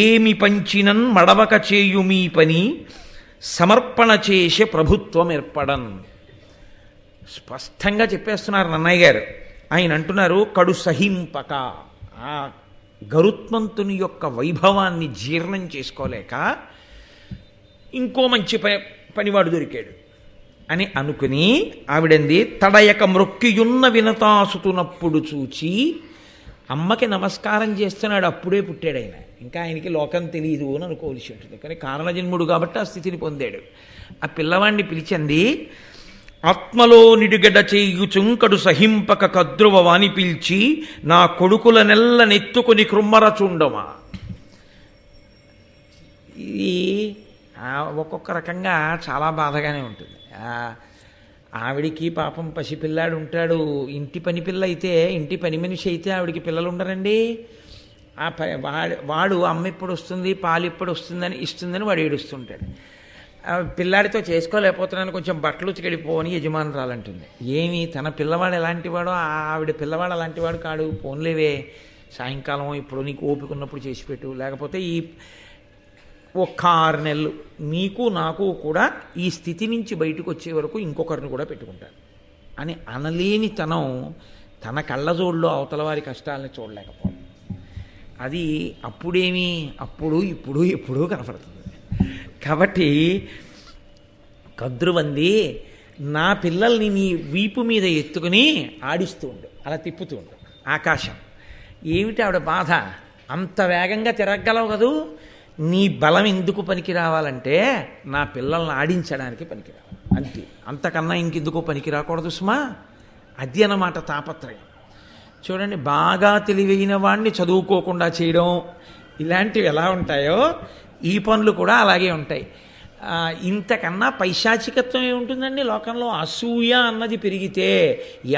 ఏమి పంచినన్ మడవక చేయు మీ పని సమర్పణ చేసే ప్రభుత్వం ఏర్పడన్. స్పష్టంగా చెప్పేస్తున్నారు నన్నయ్య గారు. ఆయన అంటున్నారు, కడు సహింపక, ఆ గరుత్మంతుని యొక్క వైభవాన్ని జీర్ణం చేసుకోలేక ఇంకో మంచి పనివాడు దొరికాడు అని అనుకుని ఆవిడంది, తడయక మ్రొక్కియున్న వినతాసుతునప్పుడు చూచి, అమ్మకి నమస్కారం చేస్తున్నాడు, అప్పుడే పుట్టాడు ఆయన, ఇంకా ఆయనకి లోకం తెలియదు అని అనుకోవలసి ఉంటుంది. కానీ కారణజన్ముడు కాబట్టి ఆ స్థితిని పొందాడు. ఆ పిల్లవాడిని పిలిచింది, ఆత్మలో నిడుగడ చేయుచుంకడు సహింపక కద్రువ వాని పిలిచి నా కొడుకుల నెల్ల నెత్తుకొని కృమ్మరచుండమా. ఇది ఒక్కొక్క రకంగా చాలా బాధగానే ఉంటుంది. ఆవిడికి పాపం పసిపిల్లాడు ఉంటాడు. ఇంటి పని పిల్ల అయితే, ఇంటి పని మనిషి అయితే ఆవిడికి పిల్లలు ఉండరండి. వాడు అమ్మ ఎప్పుడు వస్తుంది, పాలు ఎప్పుడు వస్తుందని ఇస్తుందని వాడు ఏడుస్తుంటాడు. పిల్లాడితో చేసుకోలేకపోతున్నాను, కొంచెం బట్టలు ఉతికెళ్ళిపోని యజమానురాలంటుంది. ఏమి తన పిల్లవాడు ఎలాంటి వాడో ఆవిడ పిల్లవాడు అలాంటి వాడు కాడు, పోన్లేవే సాయంకాలం ఇప్పుడు నీకు ఓపిక ఉన్నప్పుడు చేసి పెట్టు, లేకపోతే ఈ ఒక్క 6 నెలలు నీకు నాకు కూడా ఈ స్థితి నుంచి బయటకు వచ్చే వరకు ఇంకొకరిని కూడా పెట్టుకుంటాను అని అనలేని తన కళ్ళజోడులో అవతల వారి కష్టాలని చూడలేకపోవడం. అది అప్పుడేమి, అప్పుడు ఇప్పుడు ఎప్పుడూ కనపడుతుంది. కాబట్టి కద్రువంది, నా పిల్లల్ని నీ వీపు మీద ఎత్తుకుని ఆడిస్తూ ఉండు, అలా తిప్పుతూ ఉండు ఆకాశం. ఏమిటి ఆవిడ బాధ? అంత వేగంగా తిరగలవు కదూ, నీ బలం ఎందుకు పనికి రావాలంటే నా పిల్లల్ని ఆడించడానికి పనికి రావాలి అంతే, అంతకన్నా ఇంకెందుకో పనికి రాకూడదు సుమా. అది అన్నమాట తాపత్రయం. చూడండి, బాగా తెలివైన వాడిని చదువుకోకుండా చేయడం ఇలాంటివి ఎలా ఉంటాయో ఈ పనులు కూడా అలాగే ఉంటాయి. ఇంతకన్నా పైశాచికత్వం ఏముంటుందండి లోకంలో? అసూయ అన్నది పెరిగితే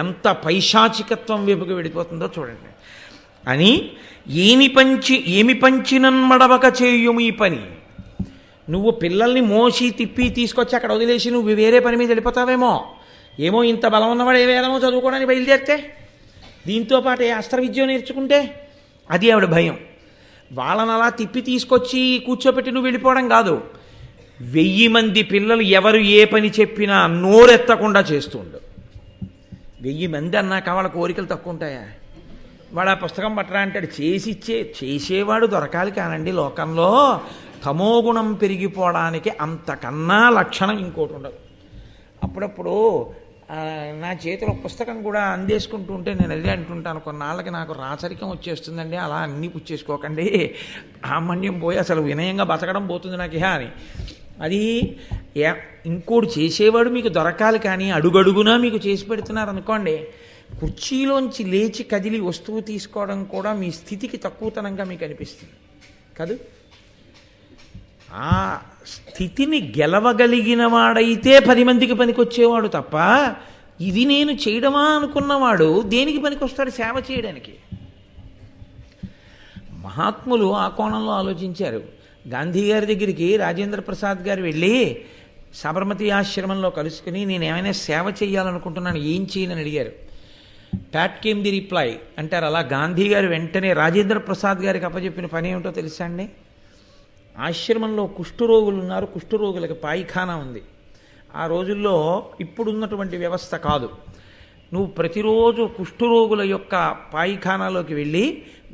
ఎంత పైశాచికత్వం వైపుకి వెళ్ళిపోతుందో చూడండి. అని ఏమి పంచినన్మడవక చేయుము ఈ పని. నువ్వు పిల్లల్ని మోసి తిప్పి తీసుకొచ్చి అక్కడ వదిలేసి నువ్వు వేరే పని మీద వెళ్ళిపోతావేమో. ఏమో ఇంత బలం ఉన్నవాడు ఏ వేదమో చదువుకోవడానికి బయలుదేరితే, దీంతో పాటు ఏ అస్త్ర విద్య నేర్చుకుంటే, అది ఆవిడ భయం. వాళ్ళని అలా తిప్పి తీసుకొచ్చి కూర్చోపెట్టి నువ్వు వెళ్ళిపోవడం కాదు, 1000 మంది పిల్లలు ఎవరు ఏ పని చెప్పినా నోరెత్తకుండా చేస్తుండు. 1000 మంది అన్నాక వాళ్ళ కోరికలు తక్కువ ఉంటాయా? వాడు ఆ పుస్తకం పట్టరా అంటాడు, చేసేవాడు దొరకాలి. కానండి లోకంలో తమోగుణం పెరిగిపోవడానికి అంతకన్నా లక్షణం ఇంకోటి ఉండదు. అప్పుడప్పుడు నా చేతిలో పుస్తకం కూడా అందేసుకుంటూ ఉంటే నేను అదే అంటుంటాను, కొన్నాళ్ళకి నాకు రాచరికం వచ్చేస్తుందండి, అలా అన్నీ పుచ్చేసుకోకండి, ఆమన్యం పోయి అసలు వినయంగా బతకడం పోతుంది నాకు అని. అది ఇంకోటి చేసేవాడు మీకు దొరకాలి, కానీ అడుగడుగునా మీకు చేసి పెడుతున్నారు అనుకోండి, కుర్చీలోంచి లేచి కదిలి వస్తువు తీసుకోవడం కూడా మీ స్థితికి తక్కువతనంగా మీకు అనిపిస్తుంది కాదు. ఆ స్థితిని గెలవగలిగిన వాడైతే 10 మందికి పనికొచ్చేవాడు తప్ప, ఇది నేను చేయడమా అనుకున్నవాడు దేనికి పనికొస్తాడు? సేవ చేయడానికి. మహాత్ములు ఆ కోణంలో ఆలోచించారు. గాంధీ గారి దగ్గరికి రాజేంద్ర ప్రసాద్ గారు వెళ్ళి సబర్మతి ఆశ్రమంలో కలుసుకుని నేను ఏమైనా సేవ చేయాలనుకుంటున్నాను, ఏం చేయనని అడిగారు. ప్యాట్ కేమ్ ది రిప్లై అంటారు. అలా గాంధీ గారు వెంటనే రాజేంద్ర ప్రసాద్ గారికి అప్పచెప్పిన పని ఏమిటో తెలుసా అండి? ఆశ్రమంలో కుష్ఠరోగులు ఉన్నారు, కుష్ఠరోగులకి పాయిఖానా ఉంది. ఆ రోజుల్లో ఇప్పుడున్నటువంటి వ్యవస్థ కాదు. నువ్వు ప్రతిరోజు కుష్ఠరోగుల యొక్క పాయిఖానాలోకి వెళ్ళి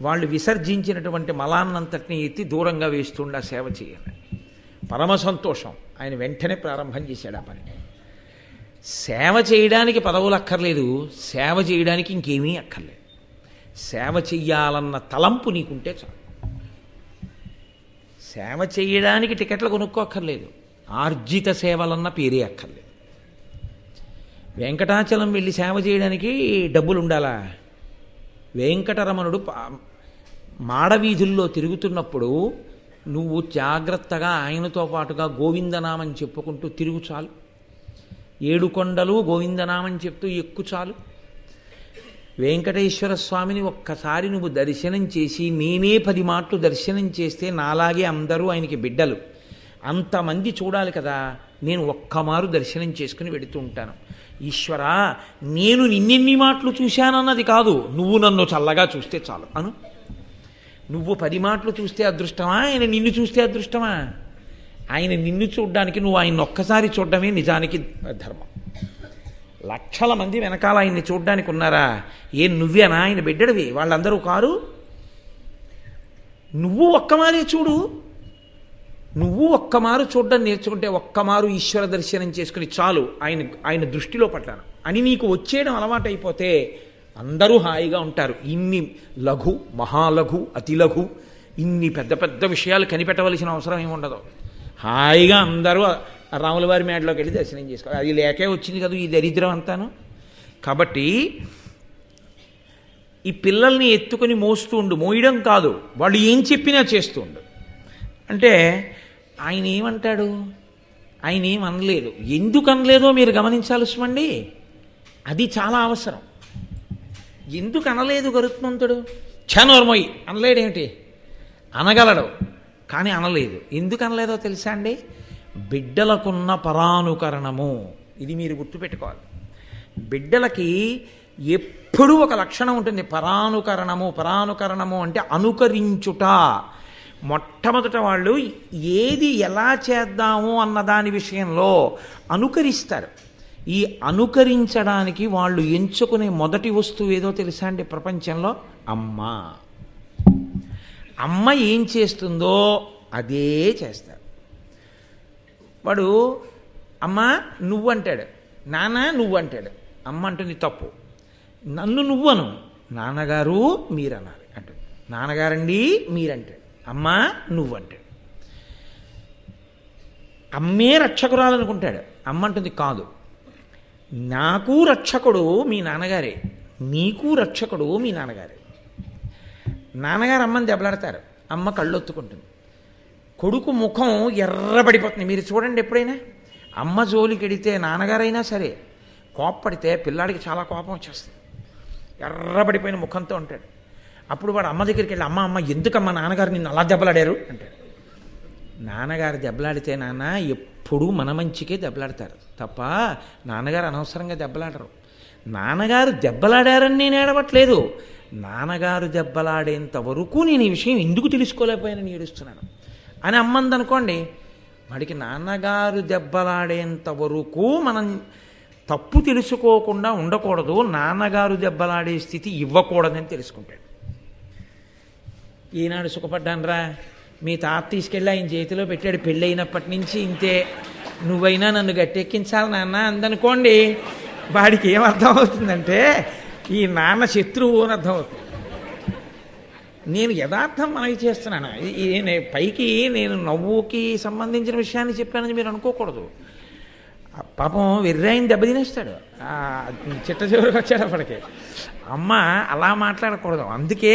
వాళ్ళు విసర్జించినటువంటి మలాన్నంతటిని ఎత్తి దూరంగా వేస్తుండా సేవ చేయాలి. పరమ సంతోషం. ఆయన వెంటనే ప్రారంభం చేశాడు ఆ పని. సేవ చేయడానికి పదవులు అక్కర్లేదు, సేవ చేయడానికి ఇంకేమీ అక్కర్లేదు. సేవ చెయ్యాలన్న తలంపు నీకుంటే చాలు. సేవ చేయడానికి టికెట్లు కొనుక్కోక్కర్లేదు, ఆర్జిత సేవలన్న పేరే అక్కర్లేదు. వెంకటాచలం వెళ్ళి సేవ చేయడానికి డబ్బులు ఉండాలా? వెంకటరమణుడు మాడవీధుల్లో తిరుగుతున్నప్పుడు నువ్వు జాగ్రత్తగా ఆయనతో పాటుగా గోవిందనామం చెప్పుకుంటూ తిరుగు చాలు. 7 కొండలు గోవిందనామం చెప్తూ ఎక్కు చాలు. వెంకటేశ్వర స్వామిని ఒక్కసారి నువ్వు దర్శనం చేసి నేనే 10 మాటలు దర్శనం చేస్తే నాలాగే అందరూ ఆయనకి బిడ్డలు అంతమంది చూడాలి కదా. నేను ఒక్కమారు దర్శనం చేసుకుని వెడుతూ ఉంటాను. ఈశ్వరా, నేను నిన్నెన్ని మాటలు చూశానన్నది కాదు, నువ్వు నన్ను చల్లగా చూస్తే చాలు అను. నువ్వు 10 మాటలు చూస్తే అదృష్టమా, ఆయన నిన్ను చూస్తే అదృష్టమా? ఆయన నిన్ను చూడ్డానికి నువ్వు ఆయన ఒక్కసారి చూడడమే నిజానికి ధర్మం. లక్షల మంది వెనకాల ఆయన్ని చూడ్డానికి ఉన్నారా? నువ్వేనా ఆయన బిడ్డడివి? వాళ్ళందరూ కారు. నువ్వు ఒక్కమారే చూడు. నువ్వు ఒక్కమారు చూడడం నేర్చుకుంటే, ఒక్కమారు ఈశ్వర దర్శనం చేసుకుని చాలు ఆయన దృష్టిలో పడ్డాను అని నీకు వచ్చేయడం అలవాటైపోతే అందరూ హాయిగా ఉంటారు. ఇన్ని లఘు, మహాలఘు, అతి లఘు, ఇన్ని పెద్ద పెద్ద విషయాలు కనిపెట్టవలసిన అవసరం ఏమి ఉండదు. హాయిగా అందరూ రాముల వారి మేడలోకి వెళ్ళి దర్శనం చేసుకోవాలి. అది లేకే వచ్చింది కదా ఈ దరిద్రం అంతాను. కాబట్టి ఈ పిల్లల్ని ఎత్తుకొని మోస్తూ ఉండు. మోయడం కాదు, వాళ్ళు ఏం చెప్పినా చేస్తూ ఉండు. అంటే ఆయన ఏమంటాడు? ఆయన ఏం అనలేదు. ఎందుకు అనలేదో మీరు గమనించాలి సుమండి. అది చాలా అవసరం. ఎందుకు అనలేదు గరుత్మంతుడు? ఛనోర్మొయ్ అనలేడేమిటి? అనగలడు, కానీ అనలేదు. ఎందుకు అనలేదో తెలుసా అండి? బిడ్డలకున్న పరానుకరణము. ఇది మీరు గుర్తుపెట్టుకోవాలి. బిడ్డలకి ఎప్పుడూ ఒక లక్షణం ఉంటుంది, పరానుకరణము. పరానుకరణము అంటే అనుకరించుట. మొట్టమొదట వాళ్ళు ఏది ఎలా చేద్దాము అన్న దాని విషయంలో అనుకరిస్తారు. ఈ అనుకరించడానికి వాళ్ళు ఎంచుకునే మొదటి వస్తువు ఏదో తెలుసా అండి ప్రపంచంలో? అమ్మ. అమ్మ ఏం చేస్తుందో అదే చేస్తారు. వాడు అమ్మ నువ్వు అంటాడు, నాన్న నువ్వు అంటాడు. అమ్మ అంటుంది తప్పు. నన్ను నువ్వను, నాన్నగారు మీరన్నారు అంటాడు. నాన్నగారండి మీరంటాడు, అమ్మ నువ్వు అంటాడు. అమ్మే రక్షకురాలనుకుంటాడు. అమ్మ అంటుంది కాదు, నాకు రక్షకుడు మీ నాన్నగారే, నీకు రక్షకుడు మీ నాన్నగారే. నాన్నగారు అమ్మని దెబ్బలాడతారు, అమ్మ కళ్ళొత్తుకుంటుంది. కొడుకు ముఖం ఎర్రబడిపోతుంది. మీరు చూడండి, ఎప్పుడైనా అమ్మ జోలికెడితే నాన్నగారైనా సరే కోప్పడితే పిల్లాడికి చాలా కోపం వచ్చేస్తుంది. ఎర్రబడిపోయిన ముఖంతో ఉంటాడు. అప్పుడు వాడు అమ్మ దగ్గరికి వెళ్ళి, అమ్మ అమ్మ ఎందుకమ్మా నాన్నగారు నిన్ను అలా దెబ్బలాడారు అంటాడు. నాన్నగారు దెబ్బలాడితే నాన్న ఎప్పుడూ మన మంచికే దెబ్బలాడతారు తప్ప నాన్నగారు అనవసరంగా దెబ్బలాడరు. నాన్నగారు దెబ్బలాడారని నేను ఏడవట్లేదు. నాన్నగారు దెబ్బలాడేంత వరకు నేను ఈ విషయం ఎందుకు తెలుసుకోలేకపోయానని ఏడుస్తున్నాను అని అమ్మందనుకోండి, వాడికి నాన్నగారు దెబ్బలాడేంత వరకు మనం తప్పు తెలుసుకోకుండా ఉండకూడదు, నాన్నగారు దెబ్బలాడే స్థితి ఇవ్వకూడదని తెలుసుకుంటాడు. ఈనాడు సుఖపడ్డానరా, మీ తాత తీసుకెళ్ళి ఆయన చేతిలో పెట్టాడు, పెళ్ళి అయినప్పటి నుంచి ఇంతే, నువ్వైనా నన్ను గట్టెక్కించాలి నాన్న అందనుకోండి, వాడికి ఏమర్థం అవుతుందంటే ఈ నాన్న శత్రువు అని అర్థం అవుతుంది. నేను యథార్థం మనకి చేస్తున్నాను. పైకి నేను నవ్వుకి సంబంధించిన విషయాన్ని చెప్పానని మీరు అనుకోకూడదు. పాపం వెర్రాయిని దెబ్బతినేస్తాడు చిట్ట చివరికి వచ్చేటప్పటికి. అమ్మ అలా మాట్లాడకూడదు. అందుకే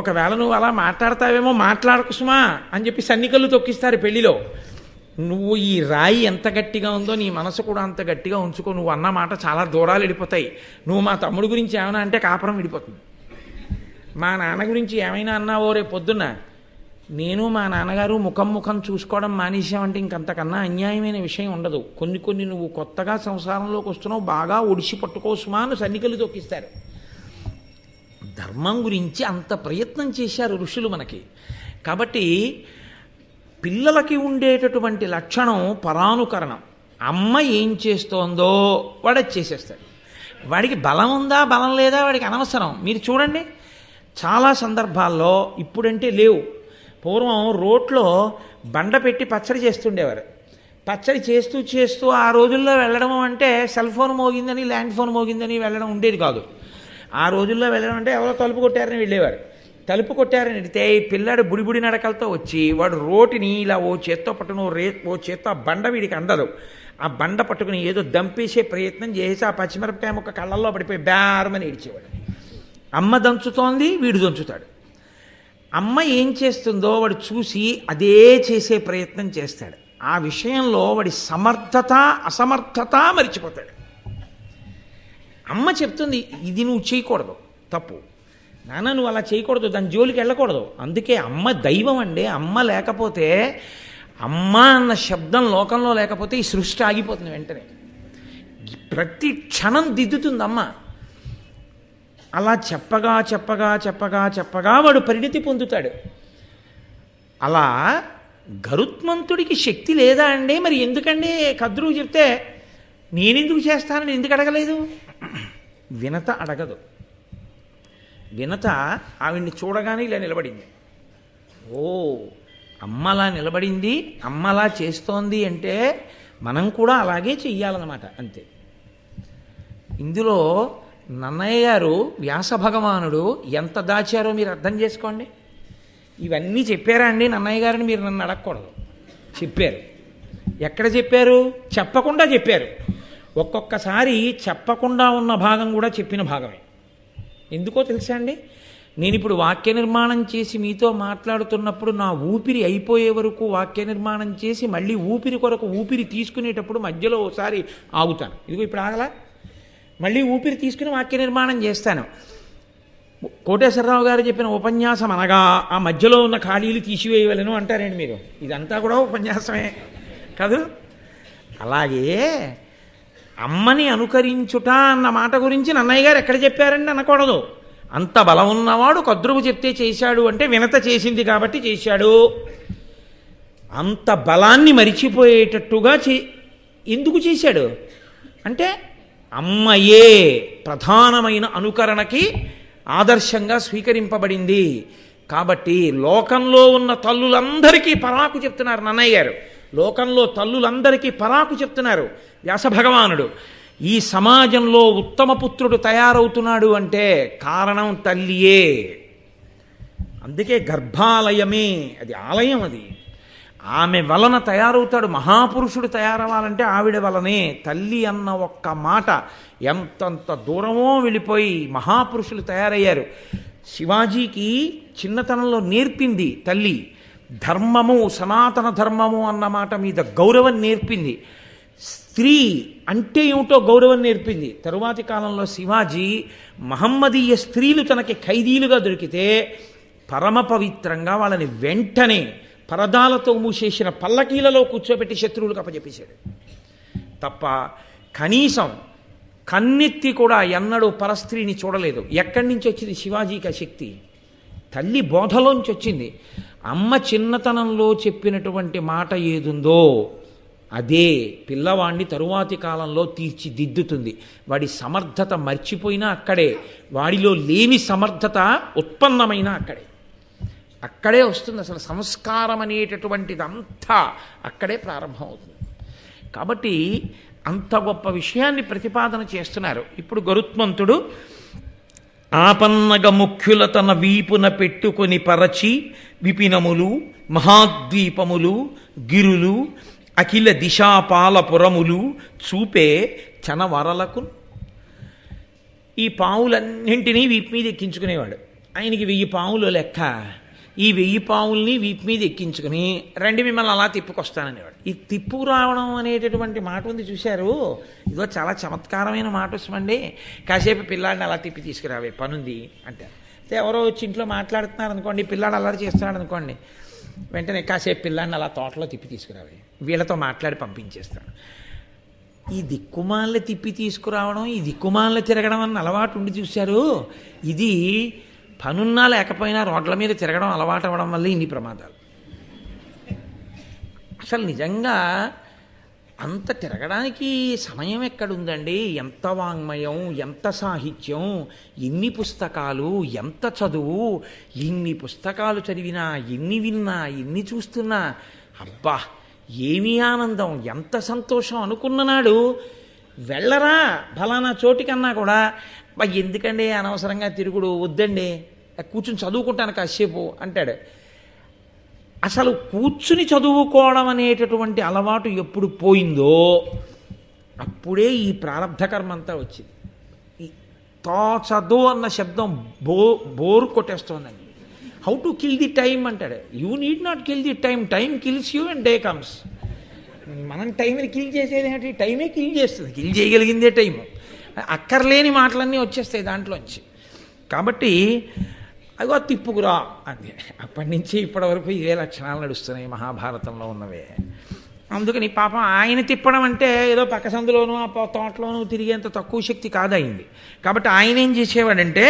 ఒకవేళ నువ్వు అలా మాట్లాడతావేమో మాట్లాడకు సుమా అని చెప్పి సన్నికళ్ళు తొక్కిస్తారు పెళ్లిలో. నువ్వు ఈ రాయి ఎంత గట్టిగా ఉందో నీ మనసు కూడా అంత గట్టిగా ఉంచుకో. నువ్వు అన్న మాట చాలా దూరాలు వెళ్ళిపోతాయి. నువ్వు మా తమ్ముడు గురించి ఏమైనా అంటే కాపురం విడిపోతుంది. మా నాన్న గురించి ఏమైనా అన్నావో రేపు పొద్దున్న నేను మా నాన్నగారు ముఖం చూసుకోవడం మానేసామంటే ఇంకంతకన్నా అన్యాయమైన విషయం ఉండదు. కొన్ని నువ్వు కొత్తగా సంసారంలోకి వస్తున్నావు, బాగా ఒడిసి పట్టుకోసుమా అని సన్నికలు తొక్కిస్తారు. ధర్మం గురించి అంత ప్రయత్నం చేశారు ఋషులు మనకి. కాబట్టి పిల్లలకి ఉండేటటువంటి లక్షణం పరానుకరణం. అమ్మ ఏం చేస్తోందో వాడు చేసేస్తాడు. వాడికి బలం ఉందా బలం లేదా వాడికి అనవసరం. మీరు చూడండి, చాలా సందర్భాల్లో ఇప్పుడంటే లేవు, పూర్వం రోట్లో బండ పెట్టి పచ్చడి చేస్తుండేవారు. పచ్చడి చేస్తూ ఆ రోజుల్లో వెళ్ళడం అంటే సెల్ ఫోన్ మోగిందని ల్యాండ్ ఫోన్ మోగిందని వెళ్ళడం ఉండేది కాదు. ఆ రోజుల్లో వెళ్ళడం అంటే ఎవరో తలుపు కొట్టారని వెళ్ళేవారు. తలుపు కొట్టారని వెళితే ఈ పిల్లాడు బుడిబుడి నడకలతో వచ్చి వాడు రోటిని ఇలా ఓ చేత్తో పట్టుకుని ఓ చేత్తో ఆ బండ వీడికి అందదు. ఆ బండ పట్టుకుని ఏదో దంపేసే ప్రయత్నం చేసి ఆ పచ్చిమిరపకాయ ముక్క కళ్ళల్లో పడిపోయి బేరమని ఏడ్చేవాడు. అమ్మ దంచుతోంది, వీడు దంచుతాడు. అమ్మ ఏం చేస్తుందో వాడు చూసి అదే చేసే ప్రయత్నం చేస్తాడు. ఆ విషయంలో వాడి సమర్థత అసమర్థత మరిచిపోతాడు. అమ్మ చెప్తుంది ఇది నువ్వు చేయకూడదు, తప్పు నాన్న, నువ్వు అలా చేయకూడదు, దాని జోలికి వెళ్ళకూడదు. అందుకే అమ్మ దైవం అండి. అమ్మ లేకపోతే, అమ్మ అన్న శబ్దం లోకంలో లేకపోతే ఈ సృష్టి ఆగిపోతుంది వెంటనే. ప్రతి క్షణం దిద్దుతుంది అమ్మ. అలా చెప్పగా చెప్పగా చెప్పగా చెప్పగా వాడు పరిణితి పొందుతాడు. అలా గరుత్మంతుడికి శక్తి లేదా అండి? మరి ఎందుకండి కద్రువు చెప్తే నేనెందుకు చేస్తానని ఎందుకు అడగలేదు? వినత అడగదు. వినత ఆవిడ్ని చూడగానే ఇలా నిలబడింది. ఓ, అమ్మలా నిలబడింది, అమ్మలా చేస్తోంది అంటే మనం కూడా అలాగే చెయ్యాలన్నమాట, అంతే. ఇందులో నన్నయ్య గారు, వ్యాస భగవానుడు ఎంత దాచారో మీరు అర్థం చేసుకోండి. ఇవన్నీ చెప్పారా అండి నన్నయ్య గారిని మీరు నన్ను అడగకూడదు. చెప్పారు. ఎక్కడ చెప్పారు? చెప్పకుండా చెప్పారు. ఒక్కొక్కసారి చెప్పకుండా ఉన్న భాగం కూడా చెప్పిన భాగమే. ఎందుకో తెలుసా అండి? నేను ఇప్పుడు వాక్య నిర్మాణం చేసి మీతో మాట్లాడుతున్నప్పుడు నా ఊపిరి అయిపోయే వరకు వాక్య నిర్మాణం చేసి మళ్ళీ ఊపిరి కొరకు ఊపిరి తీసుకునేటప్పుడు మధ్యలో ఒకసారి ఆగుతాను. ఇదిగో ఇప్పుడు ఆగలా, మళ్ళీ ఊపిరి తీసుకుని వాక్య నిర్మాణం చేస్తాను. కోటేశ్వరరావు గారు చెప్పిన ఉపన్యాసం అనగా ఆ మధ్యలో ఉన్న ఖాళీలు తీసివేయవలను అంటారండి మీరు. ఇదంతా కూడా ఉపన్యాసమే కాదు. అలాగే అమ్మని అనుకరించుట అన్న మాట గురించి నన్నయ్య గారు ఎక్కడ చెప్పారండి అనకూడదు. అంత బలం ఉన్నవాడు కద్రువు చెప్తే చేశాడు అంటే వినత చేసింది కాబట్టి చేశాడు. అంత బలాన్ని మరిచిపోయేటట్టుగా ఎందుకు చేశాడు అంటే అమ్మయే ప్రధానమైన అనుకరణకి ఆదర్శంగా స్వీకరింపబడింది కాబట్టి. లోకంలో ఉన్న తల్లులందరికీ పరాకు చెప్తున్నారు నన్నయ్య గారు. లోకంలో తల్లులందరికీ పరాకు చెప్తున్నారు వ్యాస భగవానుడు. ఈ సమాజంలో ఉత్తమ పుత్రుడు తయారవుతున్నాడు అంటే కారణం తల్లియే. అందుకే గర్భాలయమే అది, ఆలయం అది. ఆమె వలన తయారవుతాడు మహాపురుషుడు. తయారవ్వాలంటే ఆవిడ వలనే. తల్లి అన్న ఒక్క మాట ఎంతంత దూరమో వెళ్ళిపోయి మహాపురుషులు తయారయ్యారు. శివాజీకి చిన్నతనంలో నేర్పింది తల్లి. ధర్మము, సనాతన ధర్మము అన్న మాట మీద గౌరవం నేర్పింది. స్త్రీ అంటే ఏమిటో గౌరవం నేర్పింది. తరువాతి కాలంలో శివాజీ మహమ్మదీయ స్త్రీలు తనకి ఖైదీలుగా దొరికితే పరమ పవిత్రంగా వాళ్ళని వెంటనే పరదాలతో మూసేసిన పల్లకీలలో కూర్చోబెట్టి శత్రువులకు అప్పచెప్పేశాడు తప్ప కనీసం కన్నెత్తి కూడా ఎన్నడూ పరస్త్రీని చూడలేదు. ఎక్కడి నుంచి వచ్చింది శివాజీకి ఆ శక్తి? తల్లి బోధలోంచి వచ్చింది. అమ్మ చిన్నతనంలో చెప్పినటువంటి మాట ఏదుందో అదే పిల్లవాడిని తరువాతి కాలంలో తీర్చిదిద్దుతుంది. వాడి సమర్థత మర్చిపోయినా అక్కడే, వాడిలో లేని సమర్థత ఉత్పన్నమైన అక్కడే వస్తుంది. అసలు సంస్కారం అనేటటువంటిదంతా అక్కడే ప్రారంభమవుతుంది. కాబట్టి అంత గొప్ప విషయాన్ని ప్రతిపాదన చేస్తున్నారు. ఇప్పుడు గరుత్మంతుడు ఆపన్నగ ముఖ్యుల తన వీపున పెట్టుకొని పరచి విపినములు మహాద్వీపములు గిరులు అఖిల దిశాపాలపురములు చూపే చనవరలకు. ఈ పావులన్నింటినీ వీపు మీద ఎక్కించుకునేవాడు. ఆయనకి 1000 పావులు లెక్క. ఈ 1000 పావుల్ని వీపు మీద ఎక్కించుకుని రండి మిమ్మల్ని అలా తిప్పుకొస్తాననేవాడు. ఈ తిప్పు రావడం అనేటటువంటి మాట ఉంది చూశారు, ఇదో చాలా చమత్కారమైన మాట వస్తుందండి. కాసేపు పిల్లాడిని అలా తిప్పి తీసుకురావే పనుంది అంటారు. ఎవరో వచ్చి ఇంట్లో మాట్లాడుతున్నారు అనుకోండి, పిల్లాడు అల్లరి చేస్తున్నాడు అనుకోండి, వెంటనే కాసేపు పిల్లాడిని అలా తోటలో తిప్పి తీసుకురావే, వీళ్ళతో మాట్లాడి పంపించేస్తాడు. ఈ దిక్కుమాల తిప్పి తీసుకురావడం, ఈ దిక్కుమాల తిరగడం అన్న అలవాటు ఉండి చూశారు. ఇది పనున్నా లేకపోయినా రోడ్ల మీద తిరగడం అలవాటు అవ్వడం వల్ల ఇన్ని ప్రమాదాలు. అసలు నిజంగా అంత తిరగడానికి సమయం ఎక్కడుందండి? ఎంత వాంగ్మయం, ఎంత సాహిత్యం, ఎన్ని పుస్తకాలు, ఎంత చదువు. ఇన్ని పుస్తకాలు చదివినా, ఎన్ని విన్నా, ఎన్ని చూస్తున్నా అబ్బా ఏమీ ఆనందం, ఎంత సంతోషం అనుకున్ననాడు వెళ్ళరా ఫలానా చోటికన్నా కూడా ఎందుకండి అనవసరంగా తిరుగుడు, వద్దండి కూర్చుని చదువుకుంటాను కాసేపు అంటాడు. అసలు కూర్చుని చదువుకోవడం అనేటటువంటి అలవాటు ఎప్పుడు పోయిందో అప్పుడే ఈ ప్రారంధ కర్మ అంతా వచ్చింది. ఈ చదువు అన్న శబ్దం బోర్ కొట్టేస్తోందండి. How to kill the time అంటాడు. You need not kill the time, time kills you and day comes. మనం టైంని కిల్ చేసేది ఏంటి? టైమే కిల్ చేస్తుంది. కిల్ చేయగలిగిందే టైము. అక్కర్లేని మాటలన్నీ వచ్చేస్తాయి దాంట్లోంచి. కాబట్టి అగో తిప్పుకురా అంది. అప్పటి నుంచి ఇప్పటి వరకు ఇవే లక్షణాలు నడుస్తున్నాయి మహాభారతంలో ఉన్నవే. అందుకని పాపం ఆయన తిప్పడం అంటే ఏదో పక్క సందులోనూ ఆ తోటలోనూ తిరిగేంత తక్కువ శక్తి కాదయింది. కాబట్టి ఆయన ఏం చేసేవాడంటే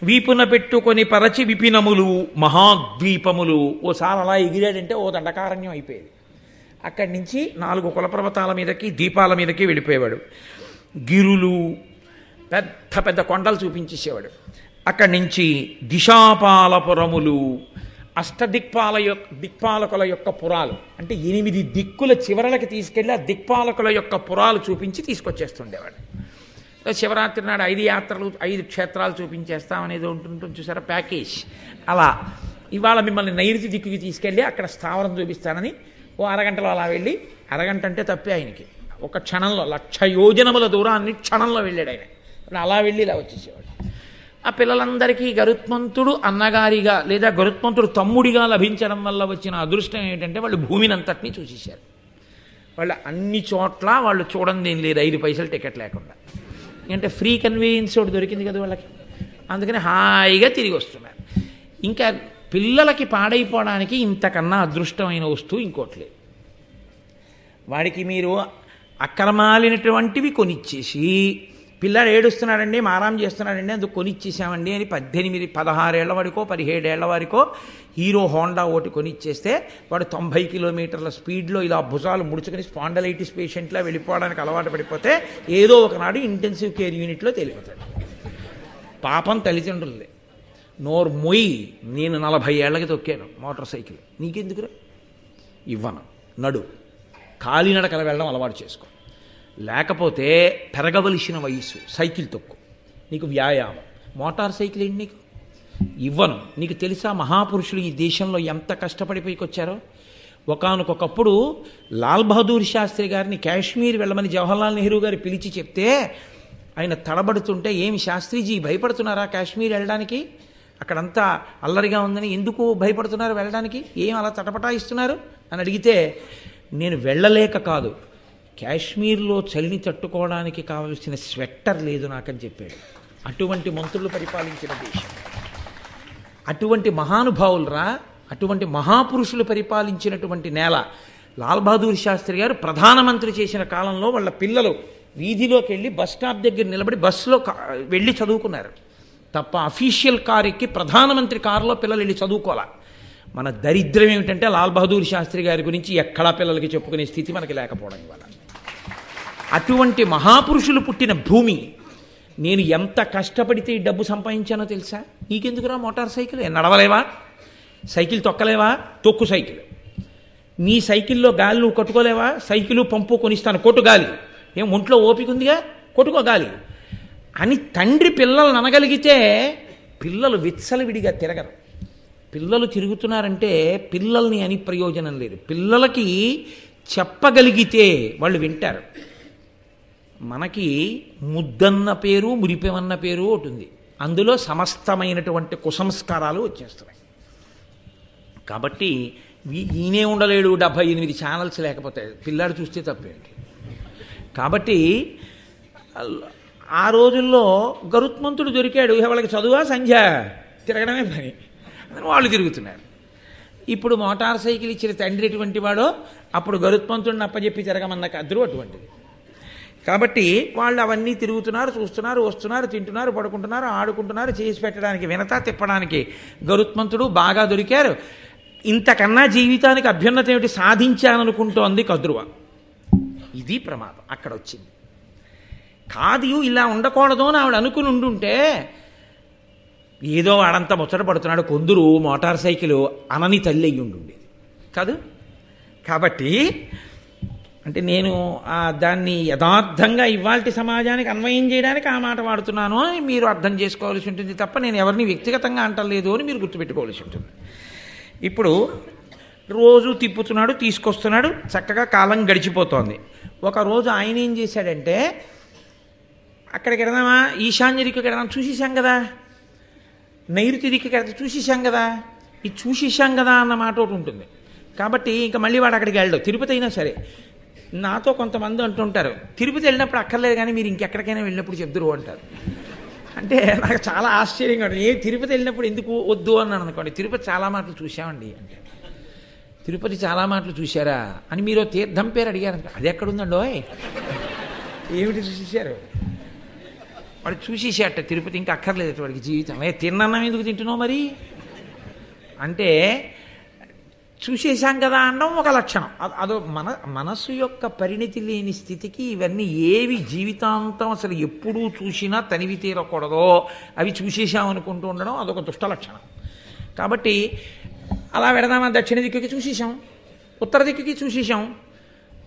వీపున పెట్టుకొని పరచి విపినములు మహాద్వీపములు ఓసారి అలా ఎగిరాడంటే ఓ దండకారణ్యం అయిపోయేది. అక్కడి నుంచి 4 కులపర్వతాల మీదకి దీపాల మీదకి వెళ్ళిపోయేవాడు. గిరులు పెద్ద పెద్ద కొండలు చూపించేసేవాడు. అక్కడి నుంచి దిశాపాలపురములు దిక్పాలకుల యొక్క పురాలు అంటే 8 దిక్కుల చివరలకి తీసుకెళ్ళి ఆ దిక్పాలకుల యొక్క పురాలు చూపించి తీసుకొచ్చేస్తుండేవాడు. శివరాత్రి నాడు 5 యాత్రలు 5 క్షేత్రాలు చూపించేస్తామనేది ఉంటుంటుంది చూసారా ప్యాకేజ్. అలా ఇవాళ మిమ్మల్ని నైరుతి దిక్కుకి తీసుకెళ్ళి అక్కడ స్థావరం చూపిస్తానని ఓ అరగంటలో అలా వెళ్ళి, అరగంట అంటే తప్పే ఆయనకి, ఒక క్షణంలో 1,00,000 యోజనముల దూరాన్ని క్షణంలో వెళ్ళాడు ఆయన. అలా వెళ్ళి ఇలా వచ్చేసేవాడు. ఆ పిల్లలందరికీ గరుత్మంతుడు అన్నగారిగా లేదా గరుత్మంతుడు తమ్ముడిగా లభించడం వల్ల వచ్చిన అదృష్టం ఏంటంటే వాళ్ళు భూమిని అంతటినీ చూసేశారు. వాళ్ళు అన్ని చోట్ల వాళ్ళు చూడండి ఏం లేదు 5 పైసలు టికెట్ లేకుండా. అంటే ఫ్రీ కన్వీనియన్స్ ఒకటి దొరికింది కదా వాళ్ళకి. అందుకని హాయిగా తిరిగి వస్తున్నారు. ఇంకా పిల్లలకి పాడైపోవడానికి ఇంతకన్నా అదృష్టమైన వస్తువు ఇంకోటి లేదు. వాడికి మీరు అక్రమాలినటువంటివి కొనిచ్చేసి పిల్లాడు ఏడుస్తున్నాడండి మారాం చేస్తున్నాడండి అందుకు కొనిచ్చేసామండి అని 18, 16 ఏళ్ల వాడికో 17 ఏళ్ల వారికో హీరో హోండా ఒకటి కొనిచ్చేస్తే వాడు 90 కిలోమీటర్ల స్పీడ్లో ఇలా భుజాలు ముడుచుకొని స్పాండలైటిస్ పేషెంట్లా వెళ్ళిపోవడానికి అలవాటు పడిపోతే ఏదో ఒకనాడు ఇంటెన్సివ్ కేర్ యూనిట్లో తేలిపోతాడు. పాపం తల్లిదండ్రులే. నోరు మొయ్యి, నేను 40 ఏళ్ళకి తొక్కాను మోటార్ సైకిల్, నీకెందుకురా ఇవ్వను, నడు కాలినడకల వెళ్ళడం అలవాటు చేసుకో, లేకపోతే పెరగవలసిన వయసు సైకిల్ తొక్కు, నీకు వ్యాయామం. మోటార్ సైకిల్ ఏంటి నీకు ఇవ్వను. నీకు తెలుసా మహాపురుషులు ఈ దేశంలో ఎంత కష్టపడిపోయికొచ్చారో? ఒకానొకప్పుడు లాల్ బహదూర్ శాస్త్రి గారిని కాశ్మీర్ వెళ్ళమని జవహర్లాల్ నెహ్రూ గారు పిలిచి చెప్తే ఆయన తడబడుతుంటే, ఏమి శాస్త్రిజీ భయపడుతున్నారా కాశ్మీర్ వెళ్ళడానికి? అక్కడంతా అల్లరిగా ఉందని ఎందుకు భయపడుతున్నారు వెళ్ళడానికి? ఏం అలా తటపటాయిస్తున్నారు అని అడిగితే, నేను వెళ్ళలేక కాదు, కాశ్మీర్లో చలిని తట్టుకోవడానికి కావలసిన స్వెట్టర్ లేదు నాకని చెప్పాడు. అటువంటి మంత్రులు పరిపాలించిన దేశం, అటువంటి మహానుభావులరా, అటువంటి మహాపురుషులు పరిపాలించినటువంటి నేల. లాల్ బహదూర్ శాస్త్రి గారు ప్రధానమంత్రి చేసిన కాలంలో వాళ్ళ పిల్లలు వీధిలోకి వెళ్ళి బస్ స్టాప్ దగ్గర నిలబడి బస్సులో వెళ్ళి చదువుకున్నారు తప్ప అఫీషియల్ కార్ ఎక్కి ప్రధానమంత్రి కారులో పిల్లలు వెళ్ళి చదువుకోవాలి. మన దరిద్రం ఏమిటంటే లాల్ బహదూర్ శాస్త్రి గారి గురించి ఎక్కడా పిల్లలకి చెప్పుకునే స్థితి మనకి లేకపోవడం వల్ల. అటువంటి మహాపురుషులు పుట్టిన భూమి. నేను ఎంత కష్టపడితే ఈ డబ్బు సంపాదించానో తెలుసా? నీకెందుకురా మోటార్ సైకిల్? నడవలేవా? సైకిల్ తొక్కలేవా? తొక్కు సైకిల్. నీ సైకిల్లో గాలి నువ్వు కొట్టుకోలేవా? సైకిలు పంపు కొనిస్తాను, కొట్టు గాలి. ఏం ఒంట్లో ఓపిక ఉందిగా, కొట్టుకో గాలి అని తండ్రి పిల్లల్ని అనగలిగితే పిల్లలు విచ్చలవిడిగా తిరగరు. పిల్లలు తిరుగుతున్నారంటే పిల్లల్ని అని ప్రయోజనం లేదు. పిల్లలకి చెప్పగలిగితే వాళ్ళు వింటారు. మనకి ముద్దన్న పేరు మురిపెమన్న పేరు ఒకటి ఉంది. అందులో సమస్తమైనటువంటి కుసంస్కారాలు వచ్చేస్తున్నాయి. కాబట్టి ఈయనే ఉండలేడు 78 ఛానల్స్ లేకపోతే పిల్లాడు చూస్తే తప్పేంటి. కాబట్టి ఆ రోజుల్లో గరుత్మంతుడు దొరికాడు. వాళ్ళకి చదువా సంధ్య తిరగడమే పని అని వాళ్ళు తిరుగుతున్నారు. ఇప్పుడు మోటార్ సైకిల్ ఇచ్చిన తండ్రి ఎటువంటి వాడో అప్పుడు గరుత్మంతుడిని అప్పచెప్పి తిరగమన్న కద్రు అటువంటిది. కాబట్టి వాళ్ళు అవన్నీ తిరుగుతున్నారు, చూస్తున్నారు, వస్తున్నారు, తింటున్నారు, పడుకుంటున్నారు, ఆడుకుంటున్నారు. చేసి పెట్టడానికి వినతా తిప్పడానికి గరుత్మంతుడు బాగా దొరికారు. ఇంతకన్నా జీవితానికి అభ్యున్నత ఏమిటి సాధించాననుకుంటోంది కద్రువ. ఇది ప్రమాదం అక్కడ వచ్చింది. కాదు ఇలా ఉండకూడదు అని ఆవిడ అనుకుని ఉండుంటే ఏదో వాడంతా ముచ్చట పడుతున్నాడు కొందరు మోటార్ సైకిల్ అనని తల్లి అయ్యి ఉండుండేది కాదు. కాబట్టి అంటే నేను దాన్ని యథార్థంగా ఇవాల్టి సమాజానికి అన్వయం చేయడానికి ఆ మాట వాడుతున్నాను అని మీరు అర్థం చేసుకోవాల్సి ఉంటుంది తప్ప నేను ఎవరిని వ్యక్తిగతంగా అంటలేదు అని మీరు గుర్తుపెట్టుకోవాల్సి ఉంటుంది. ఇప్పుడు రోజు తిప్పుతున్నాడు, తీసుకొస్తున్నాడు, చక్కగా కాలం గడిచిపోతోంది. ఒకరోజు ఆయన ఏం చేశాడంటే, అక్కడికి వెడదామా, ఈశాన్య దిక్కుకి వెడదాం, చూసేసాం కదా, నైరుతి దిక్కుకి వెళ్తే చూసేసాం కదా, ఇది చూసేసాం కదా అన్న మాట ఒకటి ఉంటుంది. కాబట్టి ఇంకా మళ్ళీ వాడు అక్కడికి వెళ్ళడు. తిరుపతి అయినా సరే నాతో కొంతమంది అంటుంటారు, తిరుపతి వెళ్ళినప్పుడు అక్కర్లేదు కానీ మీరు ఇంకెక్కడికైనా వెళ్ళినప్పుడు చెప్దురు అంటారు. అంటే నాకు చాలా ఆశ్చర్యంగా ఉంటుంది. తిరుపతి వెళ్ళినప్పుడు ఎందుకు వద్దు అన్నాను అనుకోండి, తిరుపతి చాలా మాటలు చూసామండి అంటే, తిరుపతి చాలా మాటలు చూశారా అని మీరు తీర్థం పేరు అడిగారు, అది ఎక్కడుందండో, ఏమిటి చూసేశారు? వాడు చూసేసాట తిరుపతి, ఇంకా అక్కర్లేదు వాడికి జీవితం. తిన్నన్నం ఎందుకు తింటున్నావు మరి అంటే, చూసేశాం కదా అనడం ఒక లక్షణం. అదో మనస్సు యొక్క పరిణితి లేని స్థితికి ఇవన్నీ ఏవి జీవితాంతం అసలు ఎప్పుడూ చూసినా తనివి తీరకూడదో అవి చూసేసామనుకుంటూ ఉండడం అదొక దుష్ట లక్షణం. కాబట్టి అలా పెడదామా, దక్షిణ దిక్కుకి చూసేసాం, ఉత్తర దిక్కుకి చూసేసాం,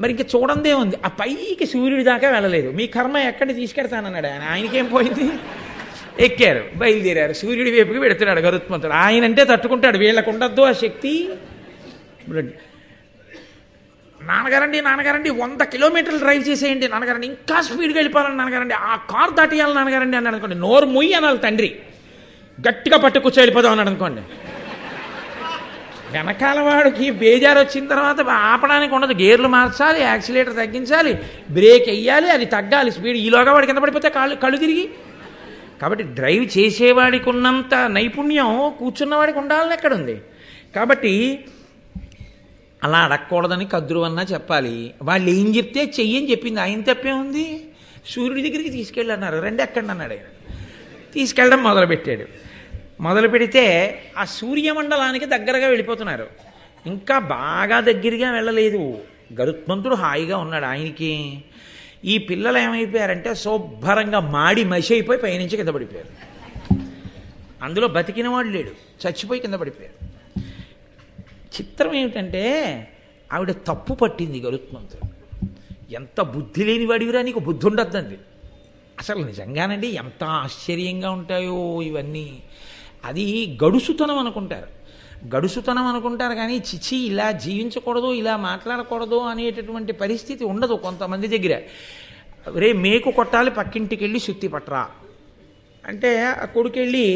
మరి ఇంకా చూడందే ఉంది. ఆ పైకి సూర్యుడి దాకా వెళ్ళలేదు. మీ కర్మ ఎక్కడిని తీసుకెడతానన్నాడు ఆయన. ఆయనకేం పోయింది? ఎక్కారు, బయలుదేరారు, సూర్యుడి వైపుకి పెడుతున్నాడు గరుత్మంతుడు. ఆయనంటే తట్టుకుంటాడు, వీళ్ళకు ఉండద్దు ఆ శక్తి. నాన్నగారండి 100 కిలోమీటర్లు డ్రైవ్ చేసేయండి నాన్నగారండి, ఇంకా స్పీడ్గా వెళ్ళిపోవాలని నాన్నగారండి, ఆ కార్ దాటేయాలి నాన్నగారండి అన్నాడు అనుకోండి, నోరు మొయ్యి అనాలి తండ్రి, గట్టిగా పట్టు కూర్చో వెళ్ళిపోదాం అన్నాడు అనుకోండి. వెనకాల వాడికి బేజారు వచ్చిన తర్వాత ఆపడానికి ఉండదు, గేర్లు మార్చాలి, యాక్సిలేటర్ తగ్గించాలి, బ్రేక్ వెయ్యాలి, అది తగ్గాలి స్పీడ్. ఈలోగా వాడికి కింద పడిపోతే కళ్ళు తిరిగి. కాబట్టి డ్రైవ్ చేసేవాడికి ఉన్నంత నైపుణ్యం కూర్చున్నవాడికి ఉండాలని ఎక్కడుంది? కాబట్టి అలా అడగకూడదని కద్రువన్నా చెప్పాలి. వాళ్ళు ఏం చెప్తే చెయ్యని చెప్పింది, ఆయన తప్పే ఉంది. సూర్యుడి దగ్గరికి తీసుకెళ్ళన్నారు, రండి ఎక్కండి అన్నాడు ఆయన. తీసుకెళ్ళడం మొదలుపెట్టాడు. మొదలు పెడితే ఆ సూర్యమండలానికి దగ్గరగా వెళ్ళిపోతున్నారు, ఇంకా బాగా దగ్గరగా వెళ్ళలేదు. గరుత్మంతుడు హాయిగా ఉన్నాడు. ఆయనకి ఈ పిల్లలు ఏమైపోయారంటే శుభ్రంగా మాడి మసి అయిపోయి పైనుంచి కింద పడిపోయారు. అందులో బతికిన వాడు లేడు, చచ్చిపోయి కింద పడిపోయారు. చిత్రం ఏమిటంటే ఆవిడ తప్పు పట్టింది గరుత్మంతుడు. ఎంత బుద్ధి లేని వాడివిరా, నీకు బుద్ధి ఉండద్దండి. అసలు నిజంగానండి ఎంత ఆశ్చర్యంగా ఉంటాయో ఇవన్నీ. అది గడుసుతనం అనుకుంటారు, కానీ చిచి ఇలా జీవించకూడదు, ఇలా మాట్లాడకూడదు అనేటటువంటి పరిస్థితి ఉండదు కొంతమంది దగ్గర. రే మేకు కొట్టాలి, పక్కింటికి వెళ్ళి సుత్తి పట్టరా అంటే ఆ కొడుకెళ్ళి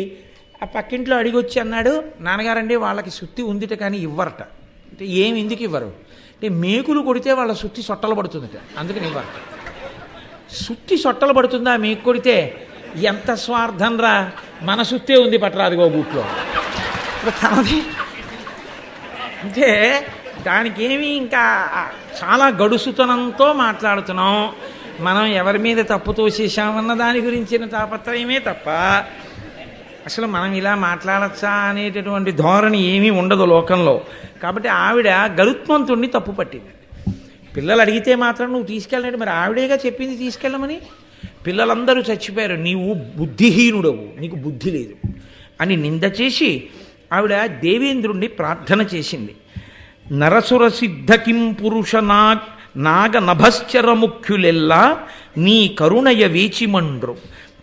ఆ పక్కింట్లో అడిగొచ్చి అన్నాడు, నాన్నగారండి వాళ్ళకి సుత్తి ఉందిట కానీ ఇవ్వరట. అంటే ఏమి ఎందుకు ఇవ్వరు అంటే, మేకులు కొడితే వాళ్ళ సుత్తి సొట్టలు పడుతుందట, అందుకని ఇవ్వరట. సుత్తి సొట్టలు పడుతుందా మేకు కొడితే? ఎంత స్వార్థం రా, మన సుత్తే ఉంది పట్టరా అదిగో బూట్లో తనది. అంటే దానికి ఏమి ఇంకా చాలా గడుసుతనంతో మాట్లాడుతున్నాం. మనం ఎవరి మీద తప్పు తోసేసామన్న దాని గురించిన తాపత్రయమే తప్ప అసలు మనం ఇలా మాట్లాడచ్చా అనేటటువంటి ధోరణి ఏమీ ఉండదు లోకంలో. కాబట్టి ఆవిడ గరుత్మంతుణ్ణి తప్పు పట్టింది. పిల్లలు అడిగితే మాత్రం నువ్వు తీసుకెళ్ళండి, మరి ఆవిడేగా చెప్పింది తీసుకెళ్ళమని. పిల్లలందరూ చచ్చిపోయారు, నీవు బుద్ధిహీనుడవు, నీకు బుద్ధి లేదు అని నింద చేసి ఆవిడ దేవేంద్రుణ్ణి ప్రార్థన చేసింది. నరసుర సిద్ధకిం పురుష నాగ నభశ్చర ముఖ్యులెల్లా నీ కరుణయ వేచిమండ్రు,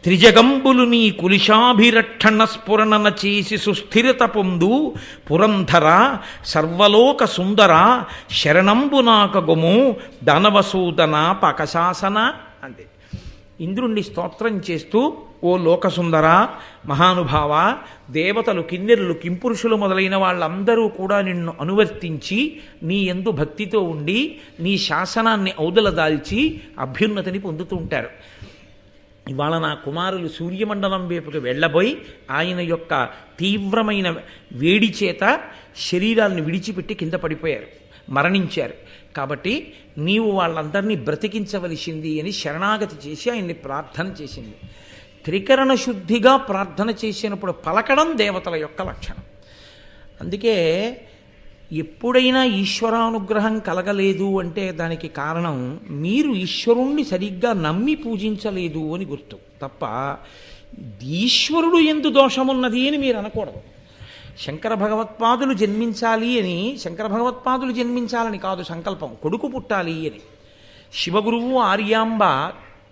త్రిజగంబులు నీ కులిశాభిరక్షణ స్ఫురణన చేసి సుస్థిరత పొందు పురంధర సర్వలోక సుందర శరణంబు నాకగుము దానవసూదన పకశాసన అంతే. ఇంద్రుణ్ణి స్తోత్రం చేస్తూ, ఓ లోకసుందర మహానుభావ, దేవతలు, కిన్నెరులు, కింపురుషులు మొదలైన వాళ్ళందరూ కూడా నిన్ను అనువర్తించి నీ యందు భక్తితో ఉండి నీ శాసనాన్ని ఔదలదాల్చి అభ్యున్నతిని పొందుతూ ఉంటారు. ఇవాళ నా కుమారులు సూర్యమండలం వైపుకి వెళ్ళబోయి ఆయన యొక్క తీవ్రమైన వేడి చేత శరీరాలను విడిచిపెట్టి కింద పడిపోయారు, మరణించారు. కాబట్టి నీవు వాళ్ళందరినీ బ్రతికించవలసింది అని శరణాగతి చేసి ఆయన్ని ప్రార్థన చేసింది. త్రికరణ శుద్ధిగా ప్రార్థన చేసినప్పుడు పలకడం దేవతల యొక్క లక్షణం. అందుకే ఎప్పుడైనా ఈశ్వరానుగ్రహం కలగలేదు అంటే దానికి కారణం మీరు ఈశ్వరుణ్ణి సరిగ్గా నమ్మి పూజించలేదు అని గుర్తు తప్ప ఈశ్వరుడు ఎందు దోషమున్నది అని మీరు అనకూడదు. శంకర భగవత్పాదులు జన్మించాలని కాదు సంకల్పం, కొడుకు పుట్టాలి అని. శివగురువు ఆర్యాంబ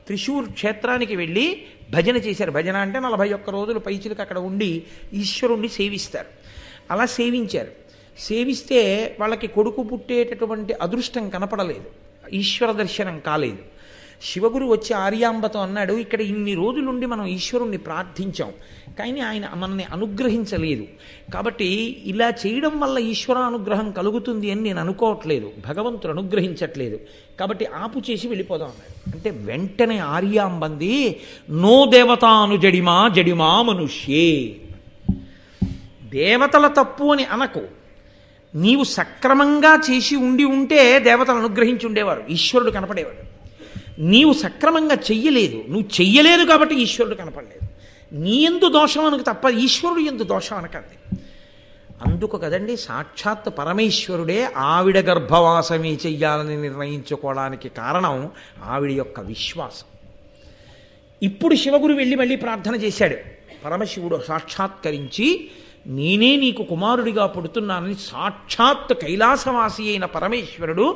త్రిశూర్ క్షేత్రానికి వెళ్ళి భజన చేశారు. భజన అంటే 41 రోజులు పైచిలకు అక్కడ ఉండి ఈశ్వరుణ్ణి సేవిస్తారు. అలా సేవించారు. సేవిస్తే వాళ్ళకి కొడుకు పుట్టేటటువంటి అదృష్టం కనపడలేదు, ఈశ్వర దర్శనం కాలేదు. శివగురు వచ్చి ఆర్యాంబతో అన్నాడు, ఇక్కడ ఇన్ని రోజులుండి మనం ఈశ్వరుణ్ణి ప్రార్థించాం, కానీ ఆయన మనల్ని అనుగ్రహించలేదు. కాబట్టి ఇలా చేయడం వల్ల ఈశ్వరానుగ్రహం కలుగుతుంది అని నేను అనుకోవట్లేదు, భగవంతుడు అనుగ్రహించట్లేదు, కాబట్టి ఆపు చేసి వెళ్ళిపోదాం అన్నాడు. అంటే వెంటనే ఆర్యాంబంది, నో దేవతాను జడిమా జడిమా మనుష్యే. దేవతల తప్పు అని అనకు, నీవు సక్రమంగా చేసి ఉంటే దేవతలు అనుగ్రహించి ఉండేవారు, ఈశ్వరుడు కనపడేవాడు. నీవు సక్రమంగా చెయ్యలేదు, నువ్వు చెయ్యలేదు కాబట్టి ఈశ్వరుడు కనపడలేదు. నీ ఎందు దోషం అనకు తప్ప ఈశ్వరుడు ఎందు దోషం అనకండి. అందుకు కదండి సాక్షాత్ పరమేశ్వరుడే ఆవిడ గర్భవాసమే చెయ్యాలని నిర్ణయించుకోవడానికి కారణం ఆవిడ యొక్క విశ్వాసం. ఇప్పుడు శివగురు వెళ్ళి మళ్ళీ ప్రార్థన చేశాడు. పరమశివుడు సాక్షాత్కరించి, నేనే నీకు కుమారుడిగా పుడుతున్నానని సాక్షాత్ కైలాసవాసి అయిన పరమేశ్వరుడు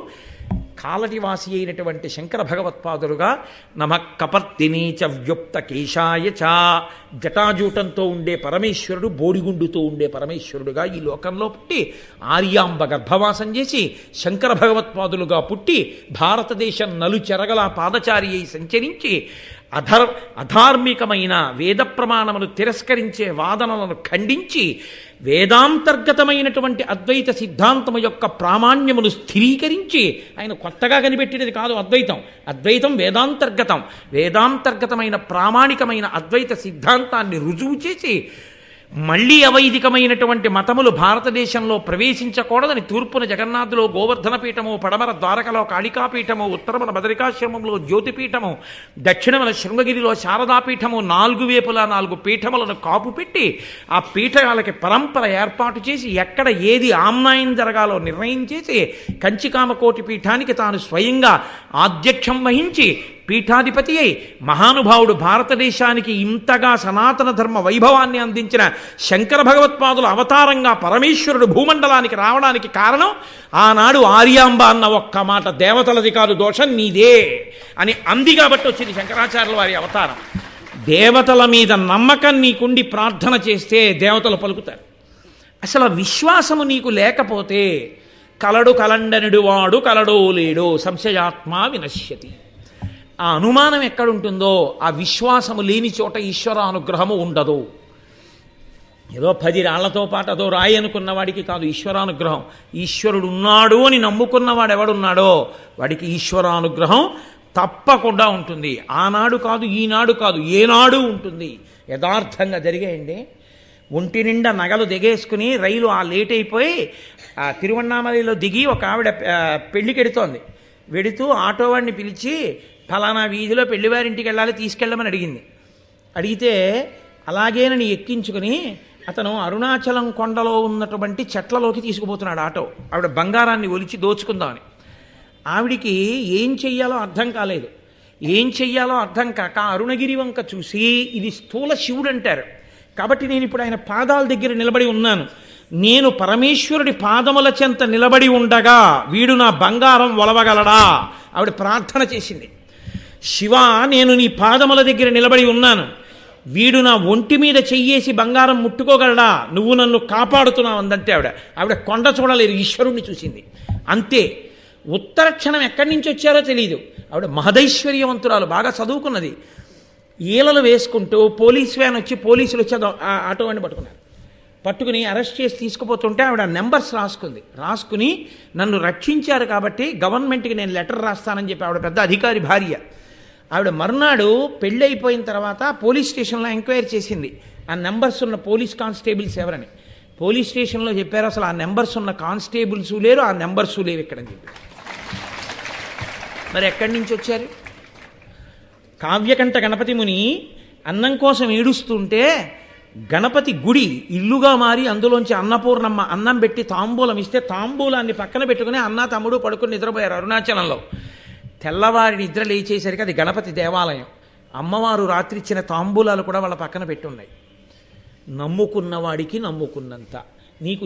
కాలటివాసి అయినటువంటి శంకర భగవత్పాదులుగా నమ కపర్తినీ చ వ్యుప్త కేశాయ చ, జటాజూటంతో ఉండే పరమేశ్వరుడు, బోడిగుండుతో ఉండే పరమేశ్వరుడుగా ఈ లోకంలో పుట్టి ఆర్యాంబ గర్భవాసం చేసి శంకర భగవత్పాదులుగా పుట్టి భారతదేశం నలుచెరగల పాదచారి అయి సంచరించి అధార్మికమైన వేద ప్రమాణమును తిరస్కరించే వాదనలను ఖండించి వేదాంతర్గతమైనటువంటి అద్వైత సిద్ధాంతము యొక్క ప్రామాణ్యమును స్థిరీకరించి, ఆయన కొత్తగా కనిపెట్టినది కాదు అద్వైతం, అద్వైతం వేదాంతర్గతం, వేదాంతర్గతమైన ప్రామాణికమైన అద్వైత సిద్ధాంతాన్ని రుజువు చేసి మళ్ళీ అవైదికమైనటువంటి మతములు భారతదేశంలో ప్రవేశించకూడదని తూర్పున జగన్నాథులో గోవర్ధన పీఠము, పడమర ద్వారకలో కాళికాపీఠము, ఉత్తరమున బదరికాశ్రమంలో జ్యోతిపీఠము, దక్షిణమున శృంగగిరిలో శారదాపీఠము, 4 వేపులా 4 పీఠములను కాపు పెట్టి ఆ పీఠాలకి పరంపర ఏర్పాటు చేసి ఎక్కడ ఏది ఆమ్నాయం జరగాలో నిర్ణయం చేసి కంచికామకోటి పీఠానికి తాను స్వయంగా ఆధ్యక్షం వహించి పీఠాధిపతి అయి మహానుభావుడు భారతదేశానికి ఇంతగా సనాతన ధర్మ వైభవాన్ని అందించిన శంకర భగవత్పాదుల అవతారంగా పరమేశ్వరుడు భూమండలానికి రావడానికి కారణం ఆనాడు ఆర్యాంబ అన్న ఒక్క మాట, దేవతలది కాదు దోషం నీదే అని అంది కాబట్టి వచ్చింది శంకరాచార్యుల వారి అవతారం. దేవతల మీద నమ్మకం నీకుండి ప్రార్థన చేస్తే దేవతలు పలుకుతారు. అసలు విశ్వాసము నీకు లేకపోతే కలడు కలండనుడు వాడు కలడో లేడో సంశయాత్మ వినశ్యతి. ఆ అనుమానం ఎక్కడుంటుందో ఆ విశ్వాసము లేని చోట ఈశ్వరానుగ్రహము ఉండదు. ఏదో 10 రాళ్లతో పాటు అదో రాయి అనుకున్న వాడికి కాదు ఈశ్వరానుగ్రహం. ఈశ్వరుడు ఉన్నాడు అని నమ్ముకున్నవాడు ఎవడున్నాడో వాడికి ఈశ్వరానుగ్రహం తప్పకుండా ఉంటుంది. ఆనాడు కాదు, ఈనాడు కాదు, ఏనాడు ఉంటుంది. యథార్థంగా జరిగాయండి. ఒంటి నిండా నగలు దిగేసుకుని రైలు లేట్ అయిపోయి తిరువన్నామలలో దిగి ఒక ఆవిడ పెళ్లికెడుతోంది. వెడుతూ ఆటోవాడిని పిలిచి ఫలానా వీధిలో పెళ్లివారింటికి వెళ్ళాలి, తీసుకెళ్ళమని అడిగింది. అడిగితే అలాగేనని ఎక్కించుకుని అతను అరుణాచలం కొండలో ఉన్నటువంటి చెట్లలోకి తీసుకుపోతున్నాడు ఆటో. ఆవిడ బంగారాన్ని ఒలిచి దోచుకుందామని. ఆవిడికి ఏం చెయ్యాలో అర్థం కాలేదు. ఏం చెయ్యాలో అర్థం కాక అరుణగిరి వంక చూసి, ఇది స్థూల శివుడు అంటారు కాబట్టి నేను ఇప్పుడు ఆయన పాదాల దగ్గర నిలబడి ఉన్నాను, నేను పరమేశ్వరుడి పాదముల చెంత నిలబడి ఉండగా వీడు నా బంగారం ఒలవగలడా? ఆవిడ ప్రార్థన చేసింది. శివ, నేను నీ పాదముల దగ్గర నిలబడి ఉన్నాను, వీడు నా ఒంటి మీద చెయ్యేసి బంగారం ముట్టుకోగలడా? నువ్వు నన్ను కాపాడుతున్నావు అందంతే ఆవిడ. ఆవిడ కొండ చూడలేదు, ఈశ్వరుణ్ణి చూసింది అంతే. ఉత్తర క్షణం ఎక్కడి నుంచి వచ్చారో తెలియదు. ఆవిడ మహదైశ్వర్యవంతురాలు, బాగా చదువుకున్నది. ఈలలు వేసుకుంటూ పోలీస్ వ్యాన్ వచ్చి పోలీసులు వచ్చి ఆటో వాడిని పట్టుకున్నారు. పట్టుకుని అరెస్ట్ చేసి తీసుకుపోతుంటే ఆవిడ నెంబర్స్ రాసుకుని నన్ను రక్షించారు కాబట్టి గవర్నమెంట్కి నేను లెటర్ రాస్తానని చెప్పి, ఆవిడ పెద్ద అధికారి భార్య. ఆవిడ మర్నాడు పెళ్ళి అయిపోయిన తర్వాత పోలీస్ స్టేషన్లో ఎంక్వైరీ చేసింది ఆ నెంబర్స్ ఉన్న పోలీస్ కానిస్టేబుల్స్ ఎవరని. పోలీస్ స్టేషన్లో చెప్పారు అసలు ఆ నెంబర్స్ ఉన్న కానిస్టేబుల్స్ లేరు, ఆ నెంబర్స్ లేవు ఇక్కడని చెప్పి. మరి ఎక్కడి నుంచి వచ్చారు? కావ్యకంఠ గణపతి ముని అన్నం కోసం ఏడుస్తుంటే గణపతి గుడి ఇల్లుగా మారి అందులోంచి అన్నపూర్ణమ్మ అన్నం పెట్టి తాంబూలం ఇస్తే తాంబూలాన్ని పక్కన పెట్టుకుని అన్న తమ్ముడు పడుకుని నిద్రపోయారు అరుణాచలంలో. తెల్లవారి నిద్ర లేచేసరికి అది గణపతి దేవాలయం. అమ్మవారు రాత్రి ఇచ్చిన తాంబూలాలు కూడా వాళ్ళ పక్కన పెట్టి ఉన్నాయి. నమ్ముకున్నవాడికి నమ్ముకున్నంత నీకు